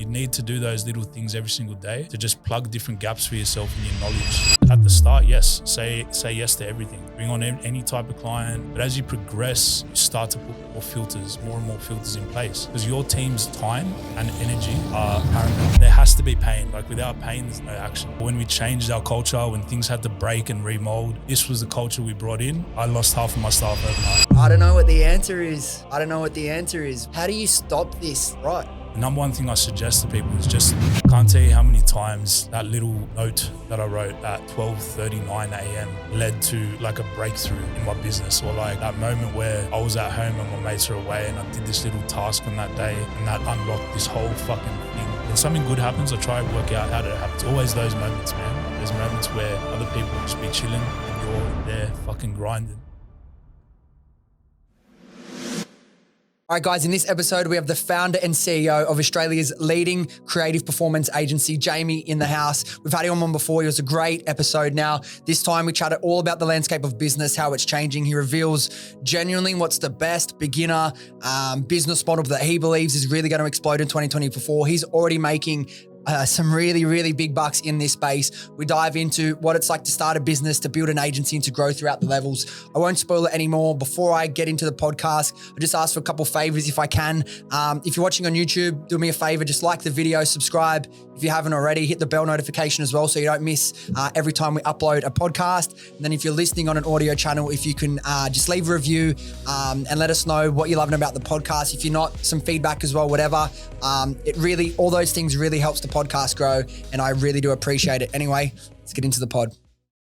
need to do those little things every single day to just plug different gaps for yourself in your knowledge. At the start, yes, say yes to everything. Bring on any type of client. But as you progress, you start to put more and more filters in place, because your team's time and energy are paramount. There has to be pain. Like, without pain, there's no action. When we changed our culture, when things had to break and remold, this was the culture we brought in. I lost half of my staff overnight. I don't know what the answer is. How do you stop this? Right. The number one thing I suggest to people is just, can't tell you how many times that little note that I wrote at 12:39 a.m. led to like a breakthrough in my business, or like that moment where I was at home and my mates are away and I did this little task on that day and that unlocked this whole fucking thing. When something good happens, I try and work out how did it happen. It's always those moments, man. There's moments where other people will just be chilling and you're there fucking grinding. All right, guys, in this episode, we have the founder and CEO of Australia's leading creative performance agency, Jamie, in the house. We've had him on before. It was a great episode. Now, this time we chatted all about the landscape of business, how it's changing. He reveals genuinely what's the best beginner business model that he believes is really going to explode in 2024. He's already making some really, really big bucks in this space. We dive into what it's like to start a business, to build an agency, and to grow throughout the levels. I won't spoil it anymore. Before I get into the podcast, I just ask for a couple favors if I can. If you're watching on YouTube, do me a favor, just like the video, subscribe. If you haven't already, hit the bell notification as well so you don't miss every time we upload a podcast. And then if you're listening on an audio channel, if you can just leave a review and let us know what you're loving about the podcast. If you're not, some feedback as well, whatever. It really, all those things really helps the podcast grow, and I really do appreciate it. Anyway, let's get into the pod.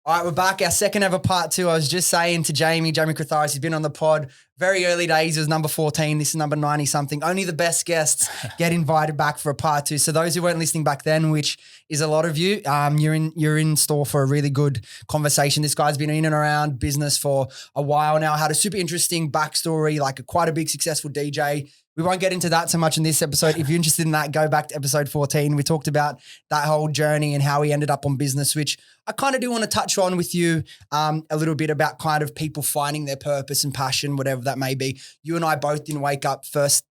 All right, we're back. Our second ever part 2. I was just saying to Jamie Kritharas, he's been on the pod very early days. It was number 14. This is number 90 something. Only the best guests get invited back for a part 2. So those who weren't listening back then, which is a lot of you, you're in store for a really good conversation. This guy's been in and around business for a while now. Had a super interesting backstory, like quite a big successful DJ. We won't get into that so much in this episode. If you're interested in that, go back to episode 14. We talked about that whole journey and how he ended up on business, which I kind of do want to touch on with you a little bit about kind of people finding their purpose and passion, whatever that may be. You and I both didn't wake up first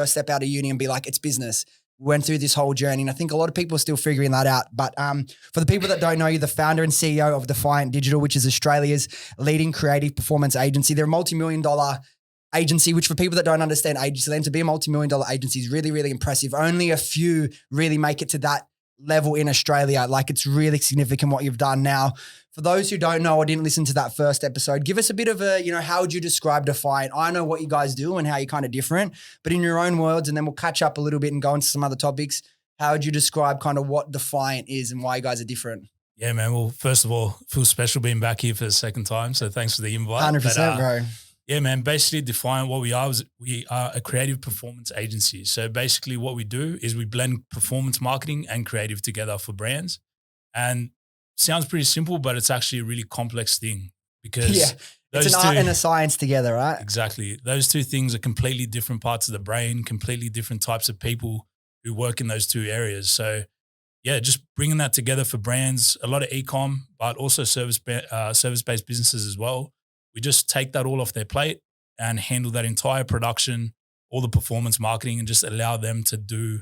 step out of uni and be like, it's business. We went through this whole journey, and I think a lot of people are still figuring that out. But for the people that don't know, you're the founder and CEO of Defiant Digital, which is Australia's leading creative performance agency. They're a multi-million-dollar agency, which for people that don't understand agency land, to be a multi-million-dollar agency is really, really impressive. Only a few really make it to that level in Australia. Like, it's really significant what you've done. Now, for those who don't know or didn't listen to that first episode, give us a bit of a, how would you describe Defiant? I know what you guys do and how you're kind of different, but in your own words, and then we'll catch up a little bit and go into some other topics. How would you describe kind of what Defiant is and why you guys are different? Yeah, man. Well, first of all, it feels special being back here for the second time. So thanks for the invite. 100%, bro. Yeah, man. Basically, Defiant, what we are a creative performance agency. So basically what we do is we blend performance marketing and creative together for brands. And sounds pretty simple, but it's actually a really complex thing, because it's an art and a science together, right? Exactly. Those two things are completely different parts of the brain, completely different types of people who work in those two areas. So yeah, just bringing that together for brands, a lot of e-com, but also service-based businesses as well. We just take that all off their plate and handle that entire production, all the performance marketing, and just allow them to do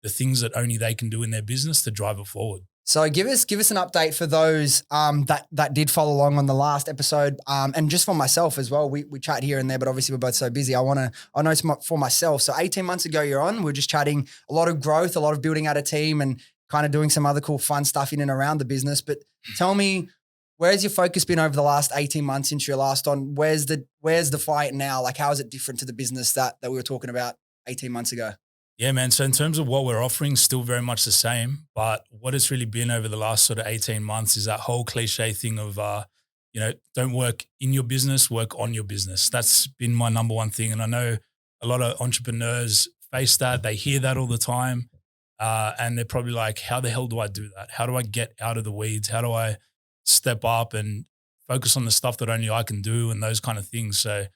the things that only they can do in their business to drive it forward. So give us an update for those that did follow along on the last episode, and just for myself as well. We chat here and there, but obviously we're both so busy. I know for myself. So 18 months ago you're on, we're just chatting a lot of growth, a lot of building out a team and kind of doing some other cool fun stuff in and around the business. But tell me, where's your focus been over the last 18 months since you're last on? Where's the fight now? Like, how is it different to the business that we were talking about 18 months ago? Yeah, man. So in terms of what we're offering, still very much the same. But what it's really been over the last sort of 18 months is that whole cliche thing of, don't work in your business, work on your business. That's been my number one thing. And I know a lot of entrepreneurs face that. They hear that all the time. And they're probably like, how the hell do I do that? How do I get out of the weeds? How do I step up and focus on the stuff that only I can do and those kind of things? So,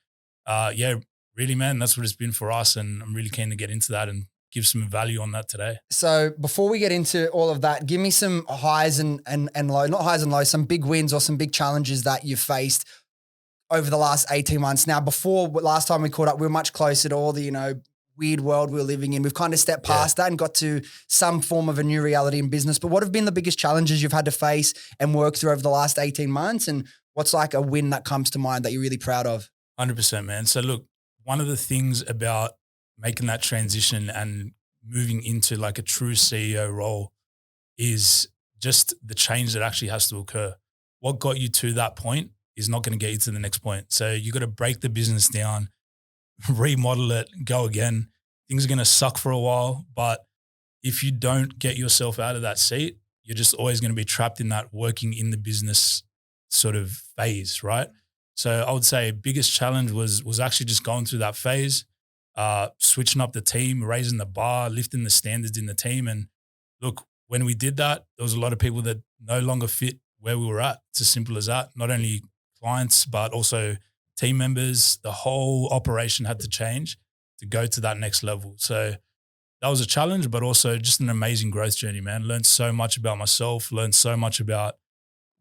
really, man, that's what it's been for us. And I'm really keen to get into that and give some value on that today. So before we get into all of that, give me some highs and lows, not highs and lows, some big wins or some big challenges that you've faced over the last 18 months. Now, before last time we caught up, we were much closer to all the, weird world we're living in. We've kind of stepped past that and got to some form of a new reality in business. But what have been the biggest challenges you've had to face and work through over the last 18 months? And what's like a win that comes to mind that you're really proud of? 100%, man. So look, one of the things about making that transition and moving into like a true CEO role is just the change that actually has to occur. What got you to that point is not going to get you to the next point. So you got to break the business down, remodel it, go again. Things are going to suck for a while, but if you don't get yourself out of that seat, you're just always going to be trapped in that working in the business sort of phase, right? So I would say biggest challenge was actually just going through that phase, switching up the team, raising the bar, lifting the standards in the team. And look, when we did that, there was a lot of people that no longer fit where we were at. It's as simple as that. Not only clients, but also team members. The whole operation had to change to go to that next level. So that was a challenge, but also just an amazing growth journey, man. Learned so much about myself, learned so much about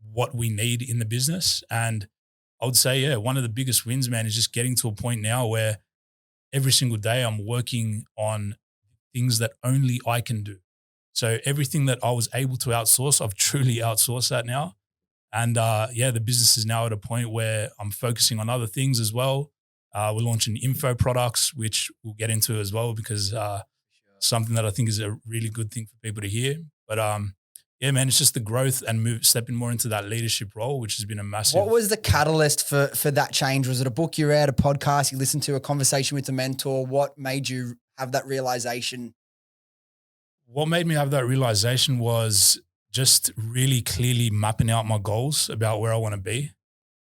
what we need in the business. And I would say, yeah, one of the biggest wins, man, is just getting to a point now where every single day I'm working on things that only I can do. So everything that I was able to outsource, I've truly outsourced that now. And the business is now at a point where I'm focusing on other things as well. We're launching info products, which we'll get into as well, because something that I think is a really good thing for people to hear. But man, it's just the growth and stepping more into that leadership role, which has been a massive. What was the catalyst for that change? Was it a book you read, a podcast you listened to, a conversation with a mentor? What made you have that realization? What made me have that realization was just really clearly mapping out my goals about where I want to be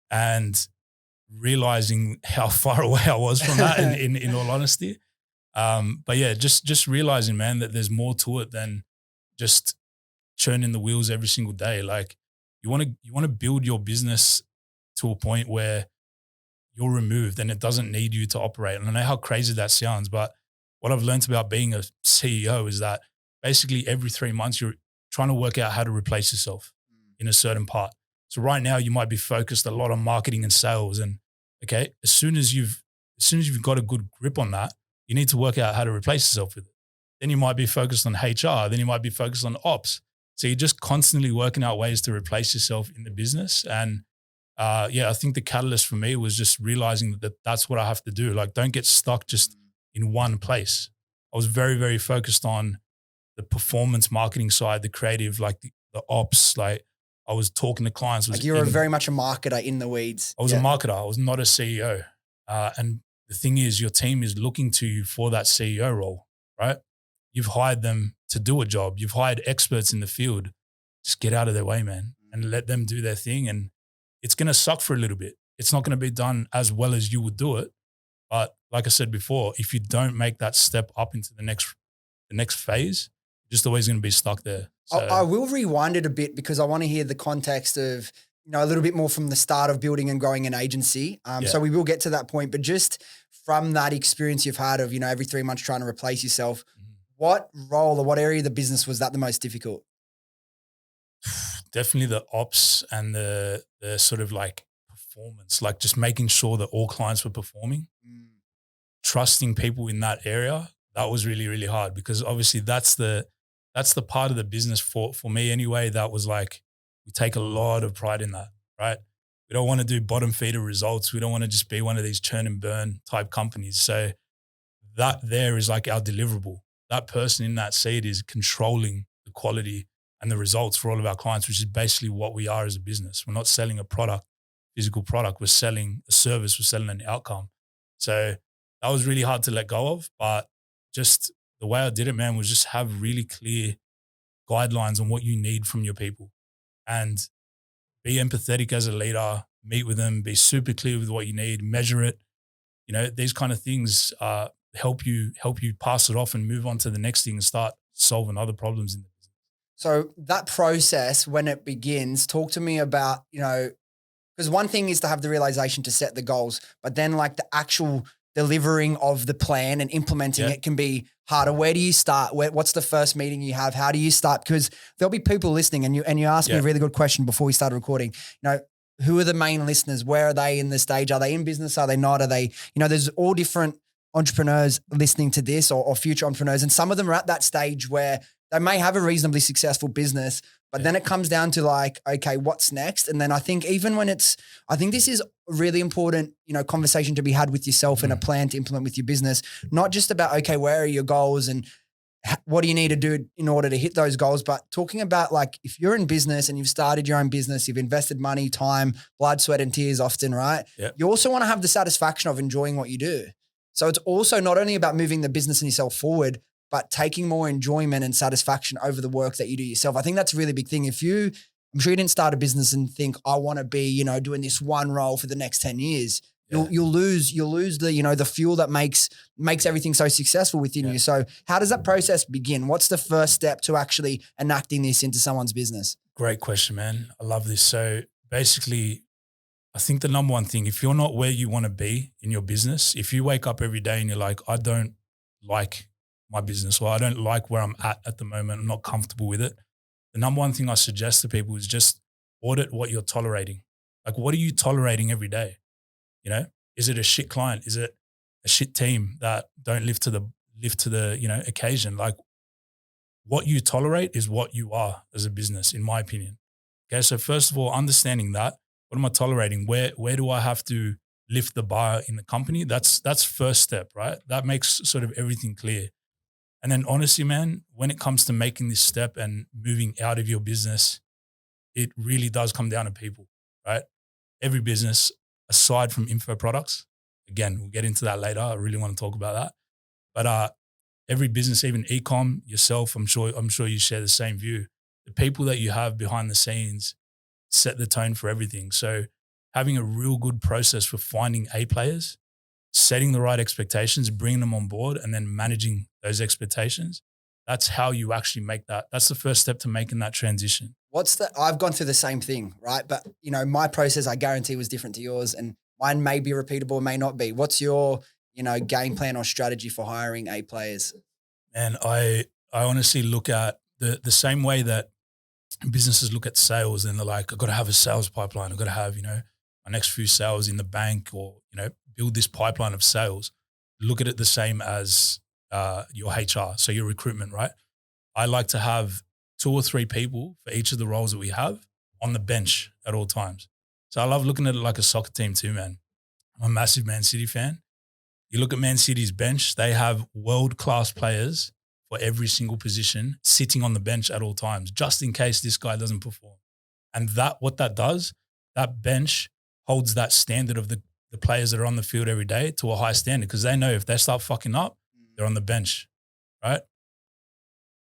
and realizing how far away I was from that in all honesty. But yeah, just realizing, man, that there's more to it than just churning the wheels every single day. Like you want to build your business to a point where you're removed and it doesn't need you to operate. And I know how crazy that sounds, but what I've learned about being a CEO is that basically every 3 months you're trying to work out how to replace yourself in a certain part. So right now you might be focused a lot on marketing and sales. And okay, as soon as you've got a good grip on that, you need to work out how to replace yourself with it. Then you might be focused on HR. Then you might be focused on ops. So you're just constantly working out ways to replace yourself in the business. And I think the catalyst for me was just realizing that that's what I have to do. Like, don't get stuck just in one place. I was very, very focused on the performance marketing side, the creative, like the ops. Like I was talking to clients. Like you were very much a marketer in the weeds. I was a marketer. I was not a CEO. And the thing is, your team is looking to you for that CEO role, right? You've hired them to do a job. You've hired experts in the field. Just get out of their way, man, and let them do their thing. And it's going to suck for a little bit. It's not going to be done as well as you would do it. But like I said before, if you don't make that step up into the next phase, you're just always going to be stuck there. So, I will rewind it a bit because I want to hear the context of, a little bit more from the start of building and growing an agency. So we will get to that point, but just from that experience you've had of, every 3 months trying to replace yourself, what role or what area of the business was that the most difficult? Definitely the ops and the sort of like performance, like just making sure that all clients were performing, trusting people in that area. That was really, really hard because obviously that's the part of the business for me anyway. That was like, we take a lot of pride in that, right? We don't want to do bottom feeder results. We don't want to just be one of these churn and burn type companies. So that there is like our deliverable. That person in that seat is controlling the quality and the results for all of our clients, which is basically what we are as a business. We're not selling a product, physical product. We're selling a service. We're selling an outcome. So that was really hard to let go of. But just the way I did it, man, was just have really clear guidelines on what you need from your people and be empathetic as a leader, meet with them, be super clear with what you need, measure it. These kind of things help you pass it off and move on to the next thing and start solving other problems in the business. So that process, when it begins, talk to me about, because one thing is to have the realization to set the goals, but then like the actual delivering of the plan and implementing it can be harder. Where do you start? What's the first meeting you have? How do you start? Because there'll be people listening and you asked me a really good question before we started recording. Who are the main listeners? Where are they in the stage? Are they in business? Are they not? Are they, there's all different entrepreneurs listening to this or future entrepreneurs, and some of them are at that stage where they may have a reasonably successful business, but then it comes down to like, okay, what's next? And then I think even when I think this is a really important, conversation to be had with yourself and a plan to implement with your business, not just about, okay, where are your goals and what do you need to do in order to hit those goals, but talking about like, if you're in business and you've started your own business, you've invested money, time, blood, sweat, and tears often, right? Yep. You also want to have the satisfaction of enjoying what you do. So it's also not only about moving the business and yourself forward, but taking more enjoyment and satisfaction over the work that you do yourself. I think that's a really big thing. I'm sure you didn't start a business and think, I want to be, doing this one role for the next 10 years. Yeah. You'll lose the, the fuel that makes everything so successful within you. So how does that process begin? What's the first step to actually enacting this into someone's business? Great question, man. I love this. So basically, I think the number one thing, if you're not where you want to be in your business, if you wake up every day and you're like, I don't like my business, or I don't like where I'm at the moment, I'm not comfortable with it, the number one thing I suggest to people is just audit what you're tolerating. Like, what are you tolerating every day? Is it a shit client? Is it a shit team that don't live to the occasion? Like, what you tolerate is what you are as a business, in my opinion. Okay, so first of all, understanding that, what am I tolerating? Where do I have to lift the bar in the company? That's first step, right? That makes sort of everything clear. And then honestly, man, when it comes to making this step and moving out of your business, it really does come down to people, right? Every business, aside from info products, again, we'll get into that later. I really want to talk about that. But every business, even e-com, yourself, I'm sure you share the same view. The people that you have behind the scenes set the tone for everything. So having a real good process for finding A players, setting the right expectations, bringing them on board, and then managing those expectations. That's how you actually make that. That's the first step to making that transition. I've gone through the same thing, right? But, my process, I guarantee, was different to yours, and mine may be repeatable, may not be. What's your, game plan or strategy for hiring A players? And I honestly look at the same way that businesses look at sales, and they're like, I've got to have a sales pipeline. I've got to have, my next few sales in the bank, or, build this pipeline of sales. Look at it the same as your HR, so your recruitment, right? I like to have 2 or 3 people for each of the roles that we have on the bench at all times. So I love looking at it like a soccer team too, man. I'm a massive Man City fan. You look at Man City's bench, they have world-class players for every single position sitting on the bench at all times, just in case this guy doesn't perform. And what that does, that bench holds that standard of the players that are on the field every day to a high standard, because they know if they start fucking up, they're on the bench, right?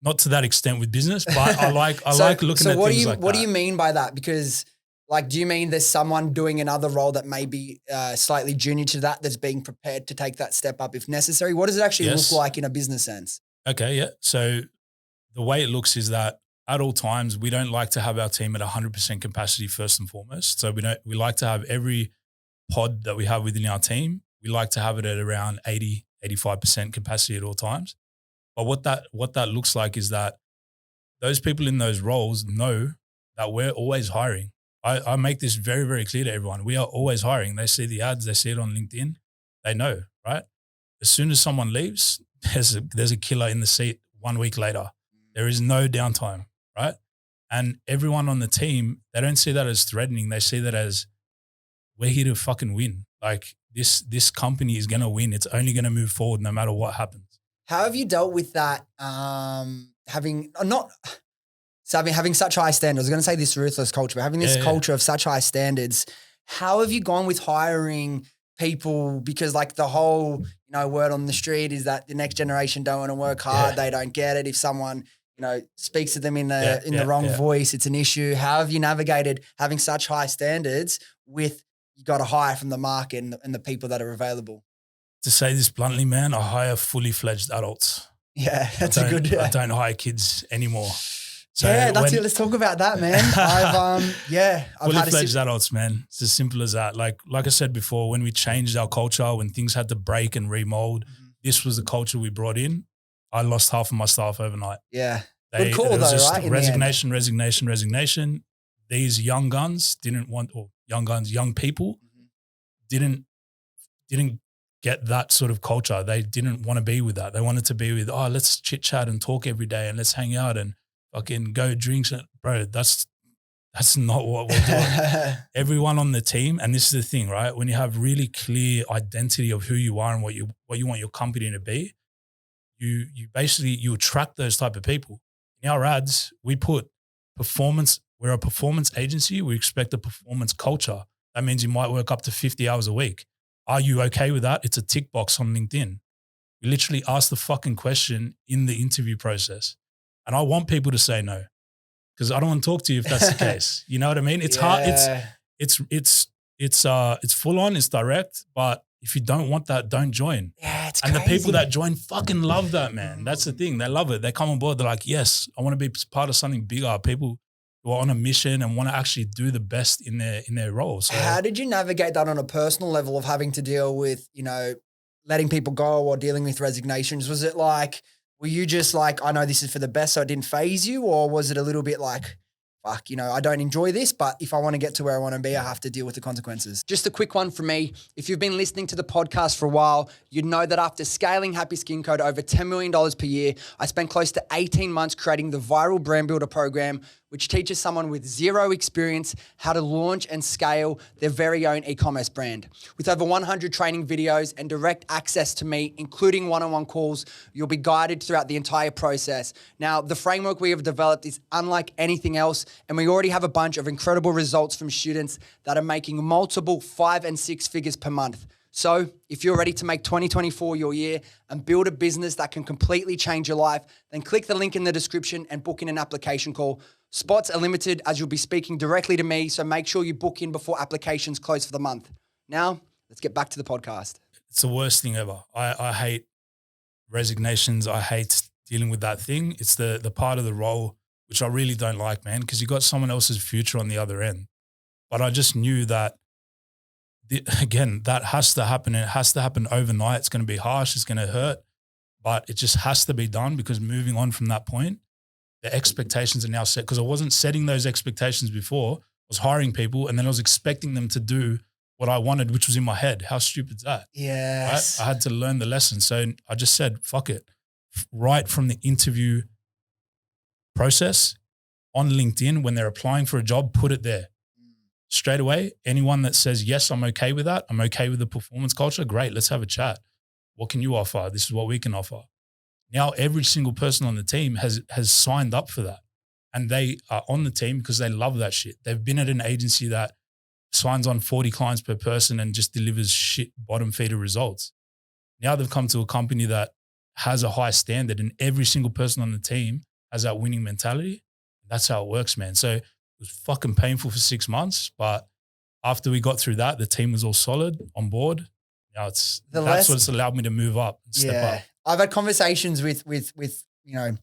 Not to that extent with business, but I like looking at things like that. What do you mean by that? Because do you mean there's someone doing another role that may be slightly junior to that's being prepared to take that step up if necessary? What does it actually look like in a business sense? Okay, yeah. So the way it looks is that at all times, we don't like to have our team at 100% capacity first and foremost. So we like to have every pod that we have within our team, we like to have it at around 80, 85% capacity at all times. But what that looks like is that those people in those roles know that we're always hiring. I make this very, very clear to everyone. We are always hiring. They see the ads, they see it on LinkedIn, they know, right? As soon as someone leaves, there's a killer in the seat 1 week later. There is no downtime, right? And everyone on the team, they don't see that as threatening. They see that as, we're here to fucking win. Like this company is going to win. It's only going to move forward no matter what happens. How have you dealt with that? Having such high standards. I was going to say this ruthless culture, but having this culture of such high standards. How have you gone with hiring people? Because the whole, word on the street is that the next generation don't want to work hard. They don't get it. If someone, speaks to them in the wrong voice, it's an issue. How have you navigated having such high standards with, you got to hire from the market and the people that are available? To say this bluntly, man, I hire fully fledged adults. Yeah, that's I don't hire kids anymore. So let's talk about that, man. I've fully fledged adults, man. It's as simple as that. Like I said before, when we changed our culture, when things had to break and remold, this was the culture we brought in. I lost half of my staff overnight. Yeah. Good call though, right? Resignation. These young guns young people didn't get that sort of culture. They didn't want to be with that. They wanted to be with, oh, let's chit chat and talk every day and let's hang out and fucking go drinks. Bro, that's not what we're doing. Everyone on the team, and this is the thing, right? When you have really clear identity of who you are and what you want your company to be, you basically, you attract those type of people. In our ads, we put performance. We're a performance agency. We expect a performance culture. That means you might work up to 50 hours a week. Are you okay with that? It's a tick box on LinkedIn. We literally ask the fucking question in the interview process. And I want people to say no, because I don't want to talk to you if that's the case. You know what I mean? It's hard. It's full on. It's direct. But if you don't want that, don't join. Yeah, it's and crazy. The people that join fucking love that, man. That's the thing. They love it. They come on board. They're like, yes, I want to be part of something bigger. People who are on a mission and want to actually do the best in their role. So how did you navigate that on a personal level of having to deal with, letting people go or dealing with resignations? Was it like, were you just like, I know this is for the best, so it didn't phase you? Or was it a little bit like, fuck, I don't enjoy this, but if I want to get to where I want to be, I have to deal with the consequences? Just a quick one from me. If you've been listening to the podcast for a while, you'd know that after scaling Happy Skin Co to over $10 million per year, I spent close to 18 months creating the Viral Brand Builder program, which teaches someone with zero experience how to launch and scale their very own e-commerce brand. With over 100 training videos and direct access to me, including one-on-one calls, you'll be guided throughout the entire process. Now, the framework we have developed is unlike anything else, and we already have a bunch of incredible results from students that are making multiple 5 and 6 figures per month. So if you're ready to make 2024 your year and build a business that can completely change your life, then click the link in the description and book in an application call. Spots are limited as you'll be speaking directly to me, so make sure you book in before applications close for the month. Now, let's get back to the podcast. It's the worst thing ever. I hate resignations. I hate dealing with that thing. It's the part of the role which I really don't like, man, because you got someone else's future on the other end. But I just knew that, again, that has to happen. And it has to happen overnight. It's going to be harsh. It's going to hurt. But it just has to be done, because moving on from that point, the expectations are now set, because I wasn't setting those expectations before. I was hiring people and then I was expecting them to do what I wanted, which was in my head. How stupid is that? Yes. Right? I had to learn the lesson. So I just said, fuck it. Right from the interview process on LinkedIn, when they're applying for a job, put it there. Straight away, anyone that says, yes, I'm okay with that, I'm okay with the performance culture, great, let's have a chat. What can you offer? This is what we can offer. Now, every single person on the team has signed up for that. And they are on the team because they love that shit. They've been at an agency that signs on 40 clients per person and just delivers shit bottom feeder results. Now they've come to a company that has a high standard, and every single person on the team has that winning mentality. That's how it works, man. So it was fucking painful for 6 months, but after we got through that, the team was all solid, on board. Now that's what's allowed me to move up and step up. I've had conversations with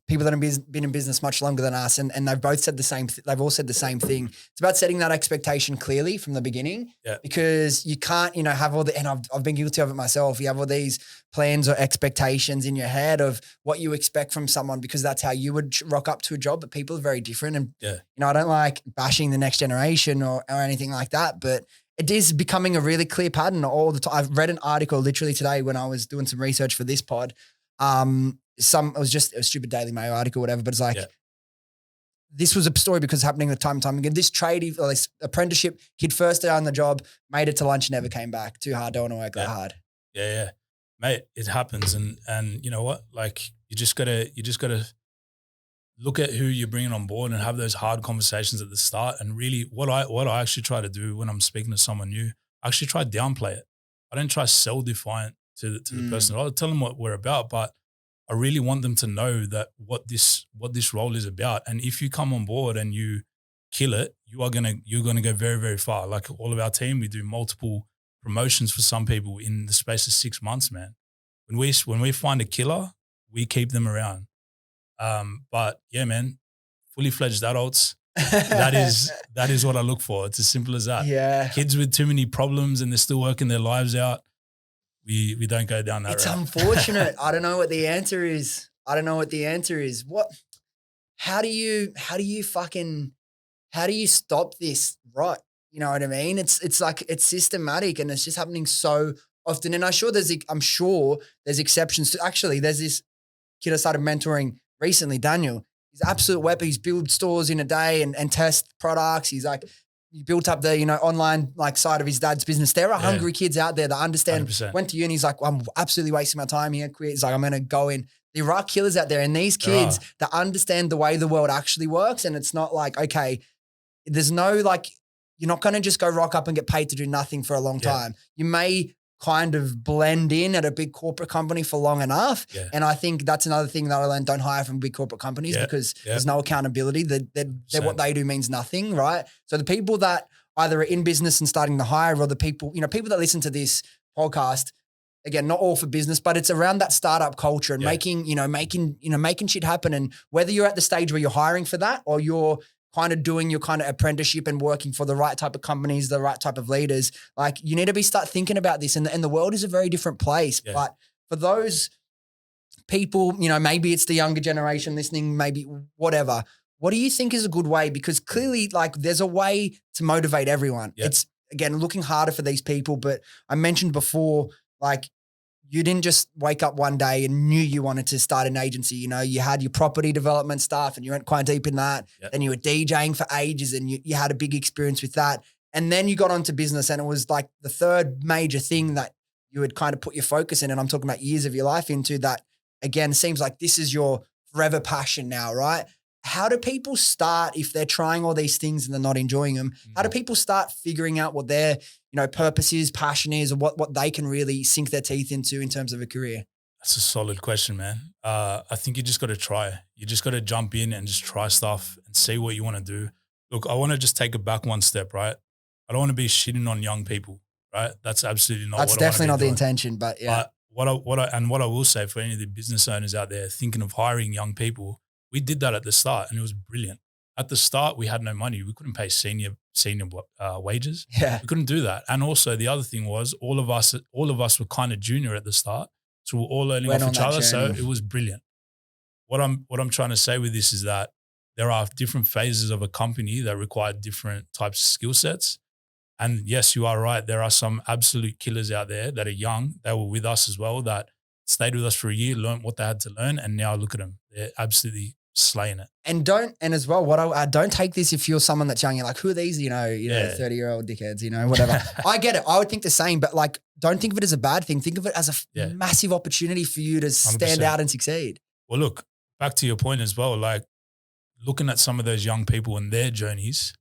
people that have been in business much longer than us, and they've both said the same. They've all said the same thing. It's about setting that expectation clearly from the beginning, because you can't, have all the. And I've been guilty of it myself. You have all these plans or expectations in your head of what you expect from someone, because that's how you would rock up to a job. But people are very different, and I don't like bashing the next generation or anything like that, but it is becoming a really clear pattern all the time. I've read an article literally today when I was doing some research for this pod. It was just a stupid Daily Mail article, whatever, but it's like, this was a story because it's happening time and time again. This tradie or this apprenticeship kid, first day on the job, made it to lunch, never came back. Too hard, don't want to work that hard. Yeah. Mate, it happens. And you know what? Like, you just gotta look at who you're bringing on board and have those hard conversations at the start. And really what I actually try to do when I'm speaking to someone new, I actually try to downplay it. I don't try to sell Defiant to the person. I'll tell them what we're about, but I really want them to know that what this role is about. And if you come on board and you kill it, you're gonna go very, very far. Like all of our team, we do multiple promotions for some people in the space of 6 months, man. When we find a killer, we keep them around. But yeah, man, fully fledged adults. that is what I look for. It's as simple as that. Yeah. Kids with too many problems and they're still working their lives out. We don't go down that route. It's unfortunate. I don't know what the answer is. How do you stop this rot? You know what I mean? It's like, it's systematic and it's just happening so often. And I'm sure there's exceptions to, actually, there's this kid I started mentoring recently, Daniel. He's absolute weapon. He's built stores in a day and test products. He's like, he built up the, online like side of his dad's business. There are hungry kids out there that understand, 100%. went to uni. He's like, I'm absolutely wasting my time here. Quit. He's like, I'm going to go in. There are killers out there, and these kids that understand the way the world actually works. And it's not like, okay, there's no like, you're not going to just go rock up and get paid to do nothing for a long time. You may kind of blend in at a big corporate company for long enough. Yeah. And I think that's another thing that I learned. Don't hire from big corporate companies because there's no accountability. That what they do means nothing, right? So the people that either are in business and starting to hire, or the people, people that listen to this podcast, again, not all for business, but it's around that startup culture and making shit happen. And whether you're at the stage where you're hiring for that, or you're kind of doing your kind of apprenticeship and working for the right type of companies, the right type of leaders, like you need to start thinking about this. And the world is a very different place. Yeah. But for those people, maybe it's the younger generation listening, maybe whatever. What do you think is a good way? Because clearly, like, there's a way to motivate everyone. Yeah. It's, again, looking harder for these people. But I mentioned before, like, you didn't just wake up one day and knew you wanted to start an agency. You had your property development stuff and you went quite deep in that. Yep. Then you were DJing for ages and you had a big experience with that. And then you got onto business, and it was like the third major thing that you would kind of put your focus in. And I'm talking about years of your life into that. Again, seems like this is your forever passion now, right? How do people start if they're trying all these things and they're not enjoying them? Mm-hmm. How do people start figuring out what their purpose is, passion is, or what they can really sink their teeth into in terms of a career? That's a solid question, man. I think you just got to try. You just got to jump in and just try stuff and see what you want to do. Look, I want to just take it back one step, right? I don't want to be shitting on young people, right? That's absolutely not. That's definitely not the intention, but yeah. But what I will say for any of the business owners out there thinking of hiring young people, we did that at the start, and it was brilliant. At the start, we had no money. We couldn't pay senior wages. Yeah, we couldn't do that. And also, the other thing was, all of us were kind of junior at the start, so we're all learning off each other. So it was brilliant. What I'm trying to say with this is that there are different phases of a company that require different types of skill sets. And yes, you are right. There are some absolute killers out there that are young. They were with us as well, that stayed with us for a year, learned what they had to learn, and now look at them. They're absolutely slaying it. And as well, what I don't take this if you're someone that's young, you're like, who are these, 30-year-old dickheads, whatever. I get it. I would think the same, but like, don't think of it as a bad thing. Think of it as a massive opportunity for you to stand 100%. Out and succeed. Well, look, back to your point as well, like looking at some of those young people and their journeys,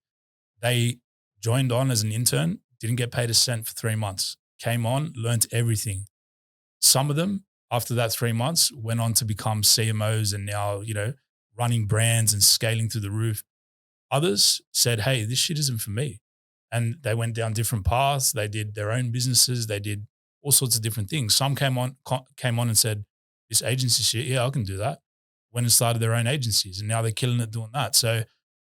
they joined on as an intern, didn't get paid a cent for 3 months, came on, learned everything. Some of them, after that 3 months, went on to become CMOs and now, running brands and scaling through the roof. Others said, hey, this shit isn't for me. And they went down different paths. They did their own businesses. They did all sorts of different things. Some came on and said, this agency shit, yeah, I can do that. Went and started their own agencies, and now they're killing it doing that. So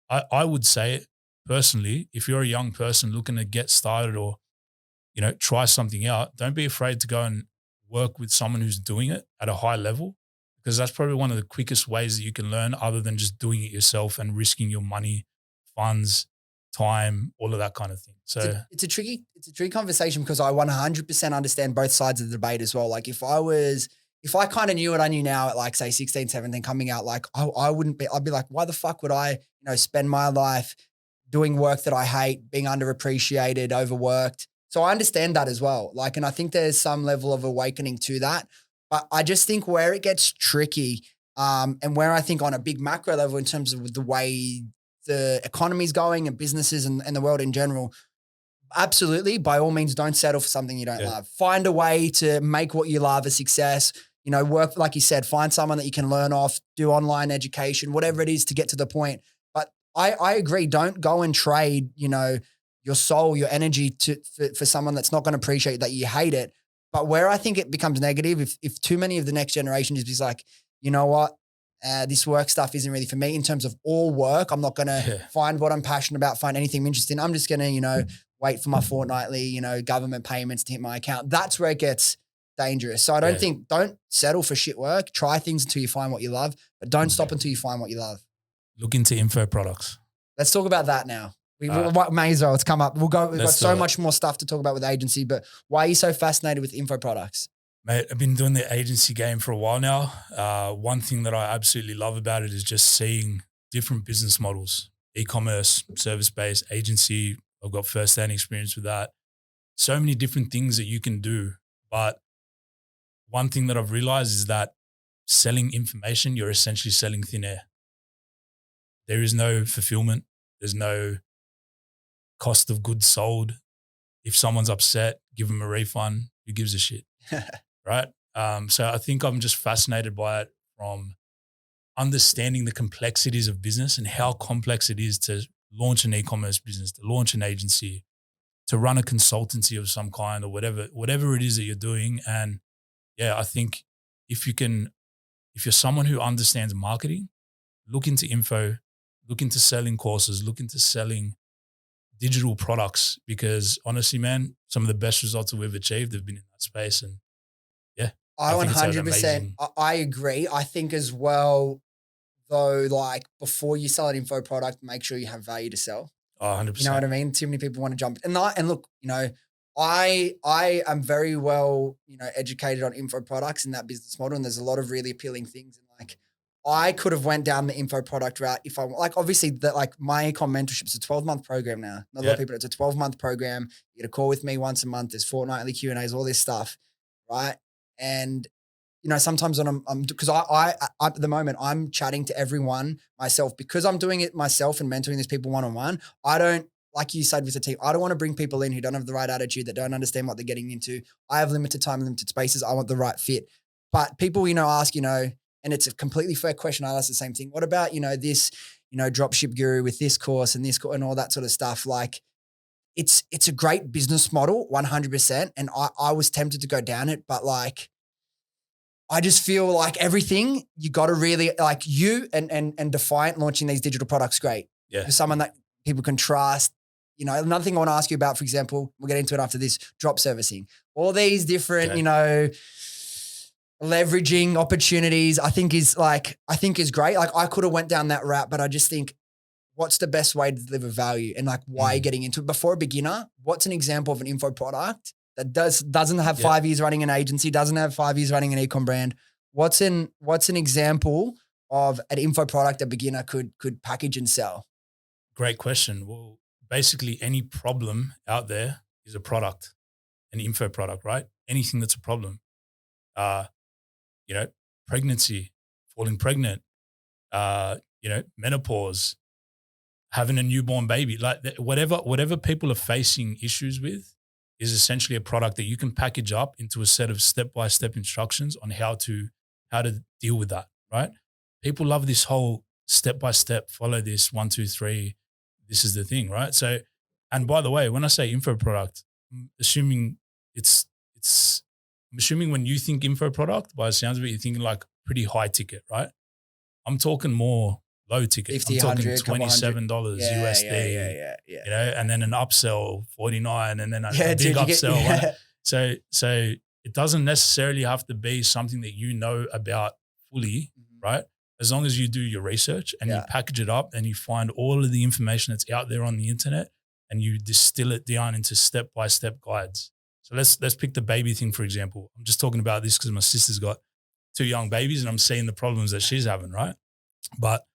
I would say personally, if you're a young person looking to get started or, try something out, don't be afraid to go and work with someone who's doing it at a high level, because that's probably one of the quickest ways that you can learn, other than just doing it yourself and risking your money, funds, time, all of that kind of thing. So it's a tricky conversation, because I 100% understand both sides of the debate as well. Like if I kind of knew what I knew now at like say 16, 17 coming out, like I'd be like, why the fuck would I, spend my life doing work that I hate, being underappreciated, overworked. So I understand that as well. Like, and I think there's some level of awakening to that. But I just think where it gets tricky, and where I think on a big macro level in terms of the way the economy's going and businesses and the world in general, absolutely, by all means, don't settle for something you don't love. Find a way to make what you love a success. Work, like you said, find someone that you can learn off, do online education, whatever it is to get to the point. But I agree, don't go and trade, your soul, your energy for someone that's not going to appreciate that you hate it. But where I think it becomes negative, if too many of the next generation is just like, you know what, this work stuff isn't really for me in terms of all work. I'm not going to find what I'm passionate about, find anything interesting. I'm just going to, wait for my fortnightly, government payments to hit my account. That's where it gets dangerous. So I don't settle for shit work. Try things until you find what you love, but don't stop until you find what you love. Look into info products. Let's talk about that now. We may as well. It's come up. We've got so much more stuff to talk about with agency, but why are you so fascinated with info products? Mate, I've been doing the agency game for a while now. One thing that I absolutely love about it is just seeing different business models, e-commerce, service-based, agency. I've got first-hand experience with that. So many different things that you can do. But one thing that I've realized is that selling information, you're essentially selling thin air. There is no fulfillment. There's no cost of goods sold. If someone's upset, give them a refund. Who gives a shit? Right? So I think I'm just fascinated by it from understanding the complexities of business and how complex it is to launch an e-commerce business, to launch an agency, to run a consultancy of some kind or whatever it is that you're doing. And yeah, I think if you're someone who understands marketing, look into info, look into selling courses, look into selling digital products, because honestly, man, some of the best results that we've achieved have been in that space. And yeah, I 100%, I agree. I think as well, though, like before you sell an info product, make sure you have value to sell. Oh, 100%. You know what I mean? Too many people want to jump. And look, I am very well, educated on info products and that business model. And there's a lot of really appealing things. And like, I could have went down the info product route if I like, obviously that like my ecom mentorship is a 12-month program now. Not a lot of people, it's a 12-month program. You get a call with me once a month. There's fortnightly Q&As, all this stuff. Right. And, sometimes when I'm because I at the moment, I'm chatting to everyone myself because I'm doing it myself and mentoring these people one-on-one. I don't, like you said with the team, I don't want to bring people in who don't have the right attitude, that don't understand what they're getting into. I have limited time, limited spaces. I want the right fit. But people, ask, and it's a completely fair question. I ask the same thing. What about, this, dropship guru with this course and this and all that sort of stuff? Like it's a great business model, 100%. And I was tempted to go down it, but like, I just feel like everything you got to really like you and Defiant launching these digital products. Great. Yeah. For someone that people can trust. Another thing I want to ask you about, for example, we'll get into it after this, drop servicing, all these different, leveraging opportunities, I think is great. Like I could have went down that route, but I just think what's the best way to deliver value and like why you're getting into it. Before a beginner, what's an example of an info product that doesn't have 5 years running an agency, doesn't have 5 years running an e-com brand? What's an example of an info product a beginner could package and sell? Great question. Well, basically any problem out there is a product, an info product, right? Anything that's a problem. Pregnancy, falling pregnant, menopause, having a newborn baby, like whatever people are facing issues with is essentially a product that you can package up into a set of step-by-step instructions on how to deal with that, right? People love this whole step-by-step, follow this, 1, 2, 3, this is the thing, right? So, and by the way, when I say info product, I'm assuming when you think info product, by the sounds of it, you're thinking like pretty high ticket, right? I'm talking more low ticket. 50, I'm talking $100, $27 USD, and then an upsell, 49, and then a big upsell. Right? So it doesn't necessarily have to be something that you know about fully, right? As long as you do your research and you package it up and you find all of the information that's out there on the internet and you distill it down into step-by-step guides. So let's pick the baby thing, for example. I'm just talking about this because my sister's got 2 young babies and I'm seeing the problems that she's having, right? But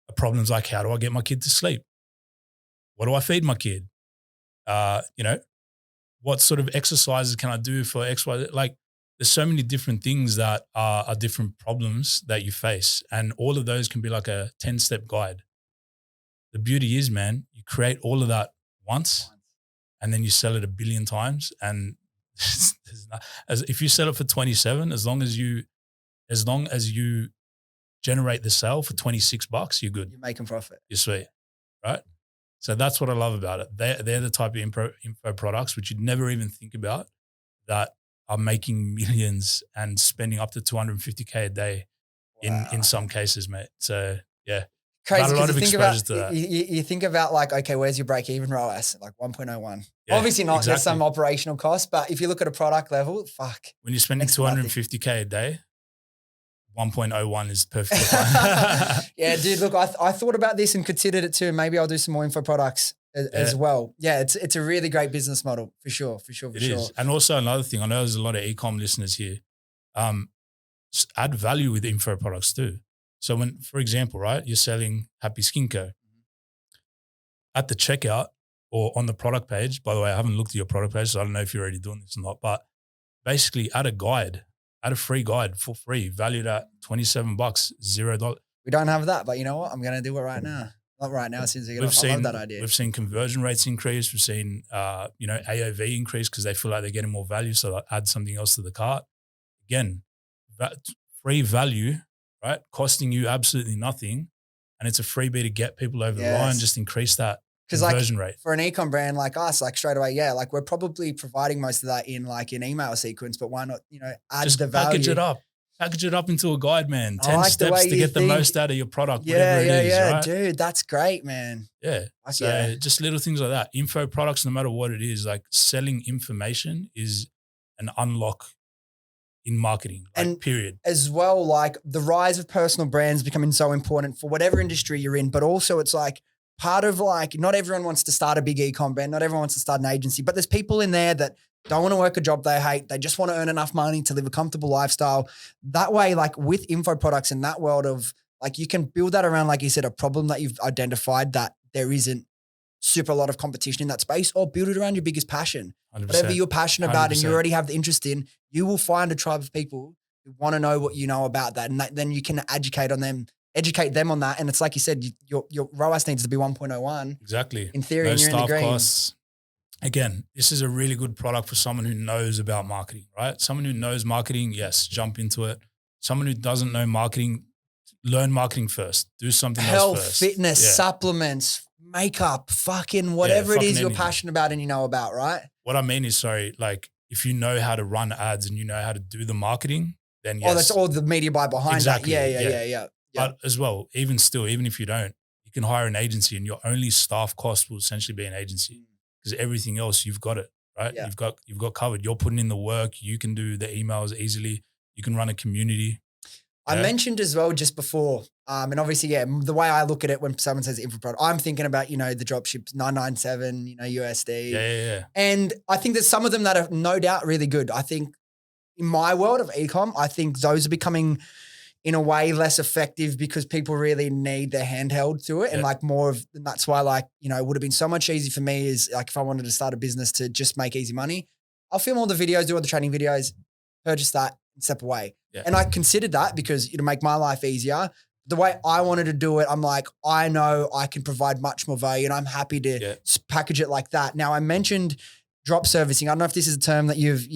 the problems like, how do I get my kid to sleep? What do I feed my kid? What sort of exercises can I do for X, Y? Like there's so many different things that are different problems that you face. And all of those can be like a 10-step guide. The beauty is, man, you create all of that once and then you sell it 1 billion times. And if you sell it for 27, as long as you generate the sale for $26, you're good. You're making profit. You're sweet, right? So that's what I love about it. They're the type of info products which you'd never even think about that are making millions and spending up to $250K a day in some cases, mate. So yeah. Crazy. Got a lot of exposure to that. You think about like, okay, where's your break even ROAS? Like 1.01. Yeah, obviously not, exactly. There's some operational costs, but if you look at a product level, fuck. When you're spending $250K a day, 1.01 is perfectly fine. Yeah, dude, look, I thought about this and considered it too. Maybe I'll do some more info products. as well. Yeah, it's a really great business model for sure. It is. And also another thing, I know there's a lot of e-com listeners here. Add value with info products too. So when, for example, right, you're selling Happy Skin Co. At the checkout or on the product page, by the way, I haven't looked at your product page, so I don't know if you're already doing this or not, but basically add a free guide for free, valued at $27, $0. We don't have that, but you know what? I'm going to do it right now. Not right now, since I love that idea. We've seen conversion rates increase. We've seen, AOV increase because they feel like they're getting more value. So they'll add something else to the cart. Again, free value, right? Costing you absolutely nothing. And it's a freebie to get people over the line, just increase that conversion rate. For an e-com brand like us, like straight away, we're probably providing most of that in like an email sequence, but why not, add just the value. Package it up into a guide, man. 10 steps to get the most out of your product, whatever it is, right? Dude, that's great, man. Yeah. Just little things like that. Info products, no matter what it is, like selling information is an unlock in marketing, and period. As well, like the rise of personal brands becoming so important for whatever industry you're in, but also it's like part of like, not everyone wants to start a big e-com brand. Not everyone wants to start an agency, but there's people in there that don't want to work a job they hate. They just want to earn enough money to live a comfortable lifestyle. That way, like with info products in that world of like, you can build that around, like you said, a problem that you've identified that there isn't super a lot of competition in that space, or build it around your biggest passion. 100%. Whatever you're passionate about 100%. and you already have the interest in, you will find a tribe of people who want to know what you know about that. And then you can educate them on that. And it's like you said, your ROAS needs to be 1.01. Exactly. In theory, and you're in the green. Costs. Again, this is a really good product for someone who knows about marketing, right? Someone who knows marketing, yes, jump into it. Someone who doesn't know marketing, learn marketing first. Do something else first. Health, fitness, supplements, makeup, fucking whatever it is you're passionate about and you know about, right? What I mean is, like if you know how to run ads and you know how to do the marketing, then yes. Oh, that's all the media buy behind that. Yeah. But as well, even if you don't, you can hire an agency and your only staff cost will essentially be an agency. Because everything else, you've got it, right? Yeah. You've got covered. You're putting in the work. You can do the emails easily. You can run a community. I mentioned as well just before, and obviously, the way I look at it when someone says info product, I'm thinking about, the dropships 997, USD. Yeah. And I think there's some of them that are no doubt really good. I think in my world of e-com, I think those are becoming in a way less effective because people really need their handheld to it. And like and that's why it would have been so much easier for me is like if I wanted to start a business to just make easy money, I'll film all the videos, do all the training videos, purchase that and step away. Yeah. And I considered that because it'll make my life easier. The way I wanted to do it, I'm like, I know I can provide much more value and I'm happy to package it like that. Now I mentioned drop servicing. I don't know if this is a term that you've,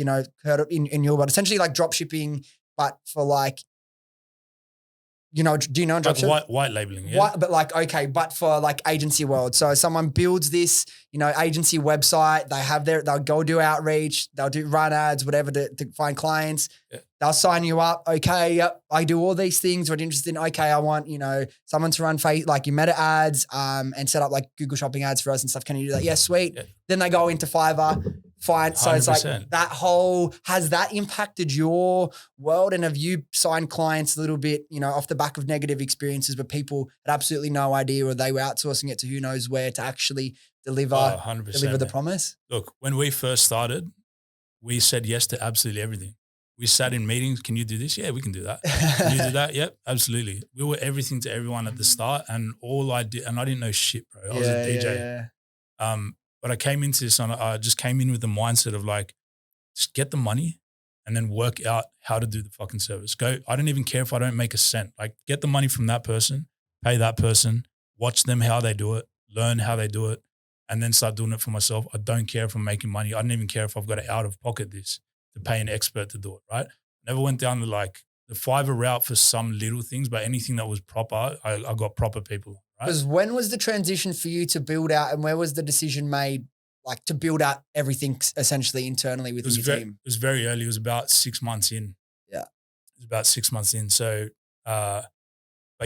heard of in your world, essentially like drop shipping, but for like, do you know dropshipping? Like white labeling, yeah. But for like agency world. So someone builds this, agency website, they'll go do outreach, they'll do run ads, whatever to find clients. Yeah. They'll sign you up. Okay, yep, I do all these things. What interested in? Okay, I want, someone to run like your meta ads and set up like Google Shopping ads for us and stuff. Can you do that? Yeah, sweet. Yeah. Then they go into Fiverr. Fine. So 100%. It's like has that impacted your world? And have you signed clients a little bit, off the back of negative experiences where people had absolutely no idea or they were outsourcing it to who knows where to actually deliver the promise? Look, when we first started, we said yes to absolutely everything. We sat in meetings. Can you do this? Yeah, we can do that. Can you do that? Yep, absolutely. We were everything to everyone at the start, and all I did, and I didn't know shit, bro. I was a DJ. But I came into this and I just came in with the mindset of like, just get the money and then work out how to do the fucking service. I don't even care if I don't make a cent. Like get the money from that person, pay that person, watch them how they do it, learn how they do it, and then start doing it for myself. I don't care if I'm making money. I don't even care if I've got to out of pocket this to pay an expert to do it, right? Never went down to like the Fiverr route for some little things, but anything that was proper, I got proper people. Because when was the transition for you to build out and where was the decision made like to build out everything essentially internally within your team? It was very early. It was about 6 months in. Yeah. It was about 6 months in. So, but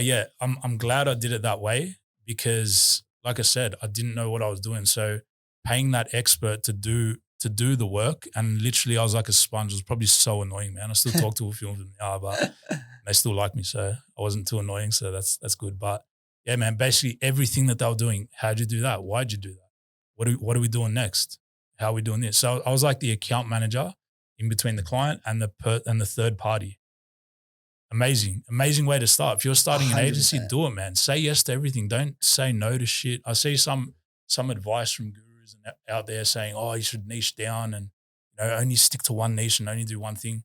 yeah, I'm glad I did it that way because like I said, I didn't know what I was doing. So paying that expert to do the work and literally I was like a sponge. It was probably so annoying, man. I still talk to a few of them now, but they still like me. So I wasn't too annoying. So that's good. But yeah, man, basically everything that they were doing, how'd you do that? Why'd you do that? what are we doing next? How are we doing this? So I was like the account manager in between the client and the third party. Amazing way to start. If you're starting an agency, 100%. do it, man. Say yes to everything. Don't say no to shit. I see some advice from gurus and out there saying, "Oh, you should niche down and only stick to one niche and only do one thing."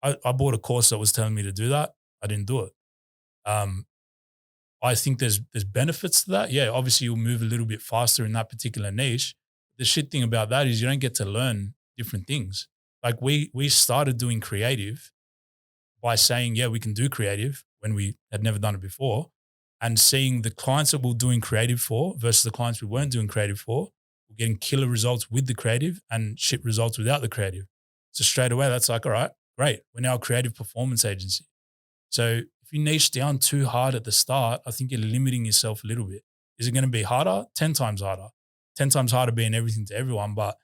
I bought a course that was telling me to do that. I didn't do it. Um, I think there's benefits to that. Yeah, obviously you'll move a little bit faster in that particular niche. The shit thing about that is you don't get to learn different things. Like we started doing creative by saying, yeah, we can do creative when we had never done it before, and seeing the clients that we we're doing creative for versus the clients we weren't doing creative for, we're getting killer results with the creative and shit results without the creative. So straight away, that's like, all right, great. We're now a creative performance agency. So if you niche down too hard at the start, I think you're limiting yourself a little bit. Is it going to be harder? 10 times harder. 10 times harder being everything to everyone, but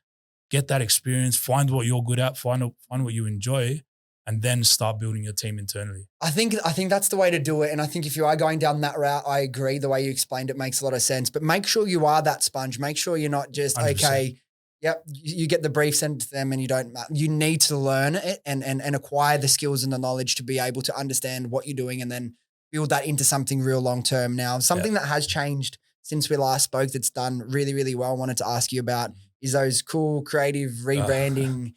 get that experience, find what you're good at, find what you enjoy, and then start building your team internally. I think that's the way to do it. And I think if you are going down that route, I agree. The way you explained it makes a lot of sense. But make sure you are that sponge. Make sure you're not just 100%. okay. Yep, you get the brief sent to them, and you don't. You need to learn it and acquire the skills and the knowledge to be able to understand what you're doing, and then build that into something real long term. Now, something that has changed since we last spoke that's done really, really well. I wanted to ask you about is those cool creative rebranding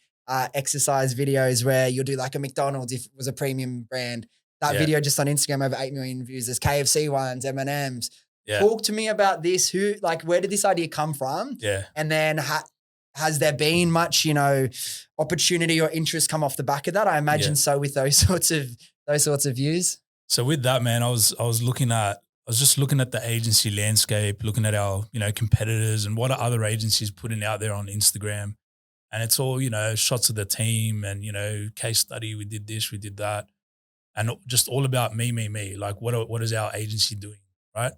exercise videos where you'll do like a McDonald's if it was a premium brand. That video just on Instagram over 8 million views. There's KFC ones, M&Ms. Yeah. Talk to me about this. Where did this idea come from? Yeah. And then has there been much, opportunity or interest come off the back of that? I imagine so with those sorts of views. So with that, man, I was just looking at the agency landscape, looking at our, competitors and what are other agencies putting out there on Instagram. And it's all, shots of the team and, case study. We did this, we did that. And just all about me. Like what is our agency doing, right?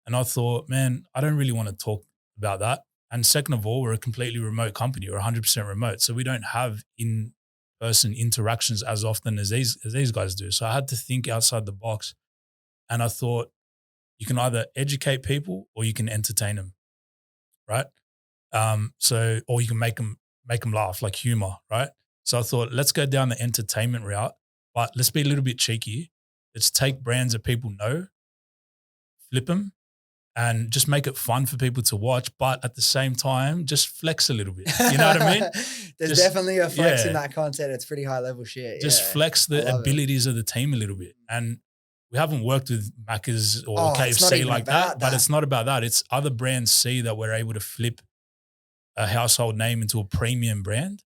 And I thought, man, I don't really want to talk about that. And second of all, we're a completely remote company. We're 100% remote. So we don't have in-person interactions as often as these guys do. So I had to think outside the box. And I thought, you can either educate people or you can entertain them, right? Or you can make them laugh, like humor, right? So I thought, let's go down the entertainment route, but let's be a little bit cheeky. Let's take brands that people know, flip them, and just make it fun for people to watch, but at the same time, just flex a little bit. You know what I mean? There's definitely a flex in that content. It's pretty high level shit. Just flex the abilities of the team a little bit. And we haven't worked with Macca's or KFC like that, but it's not about that. It's other brands see that we're able to flip a household name into a premium brand,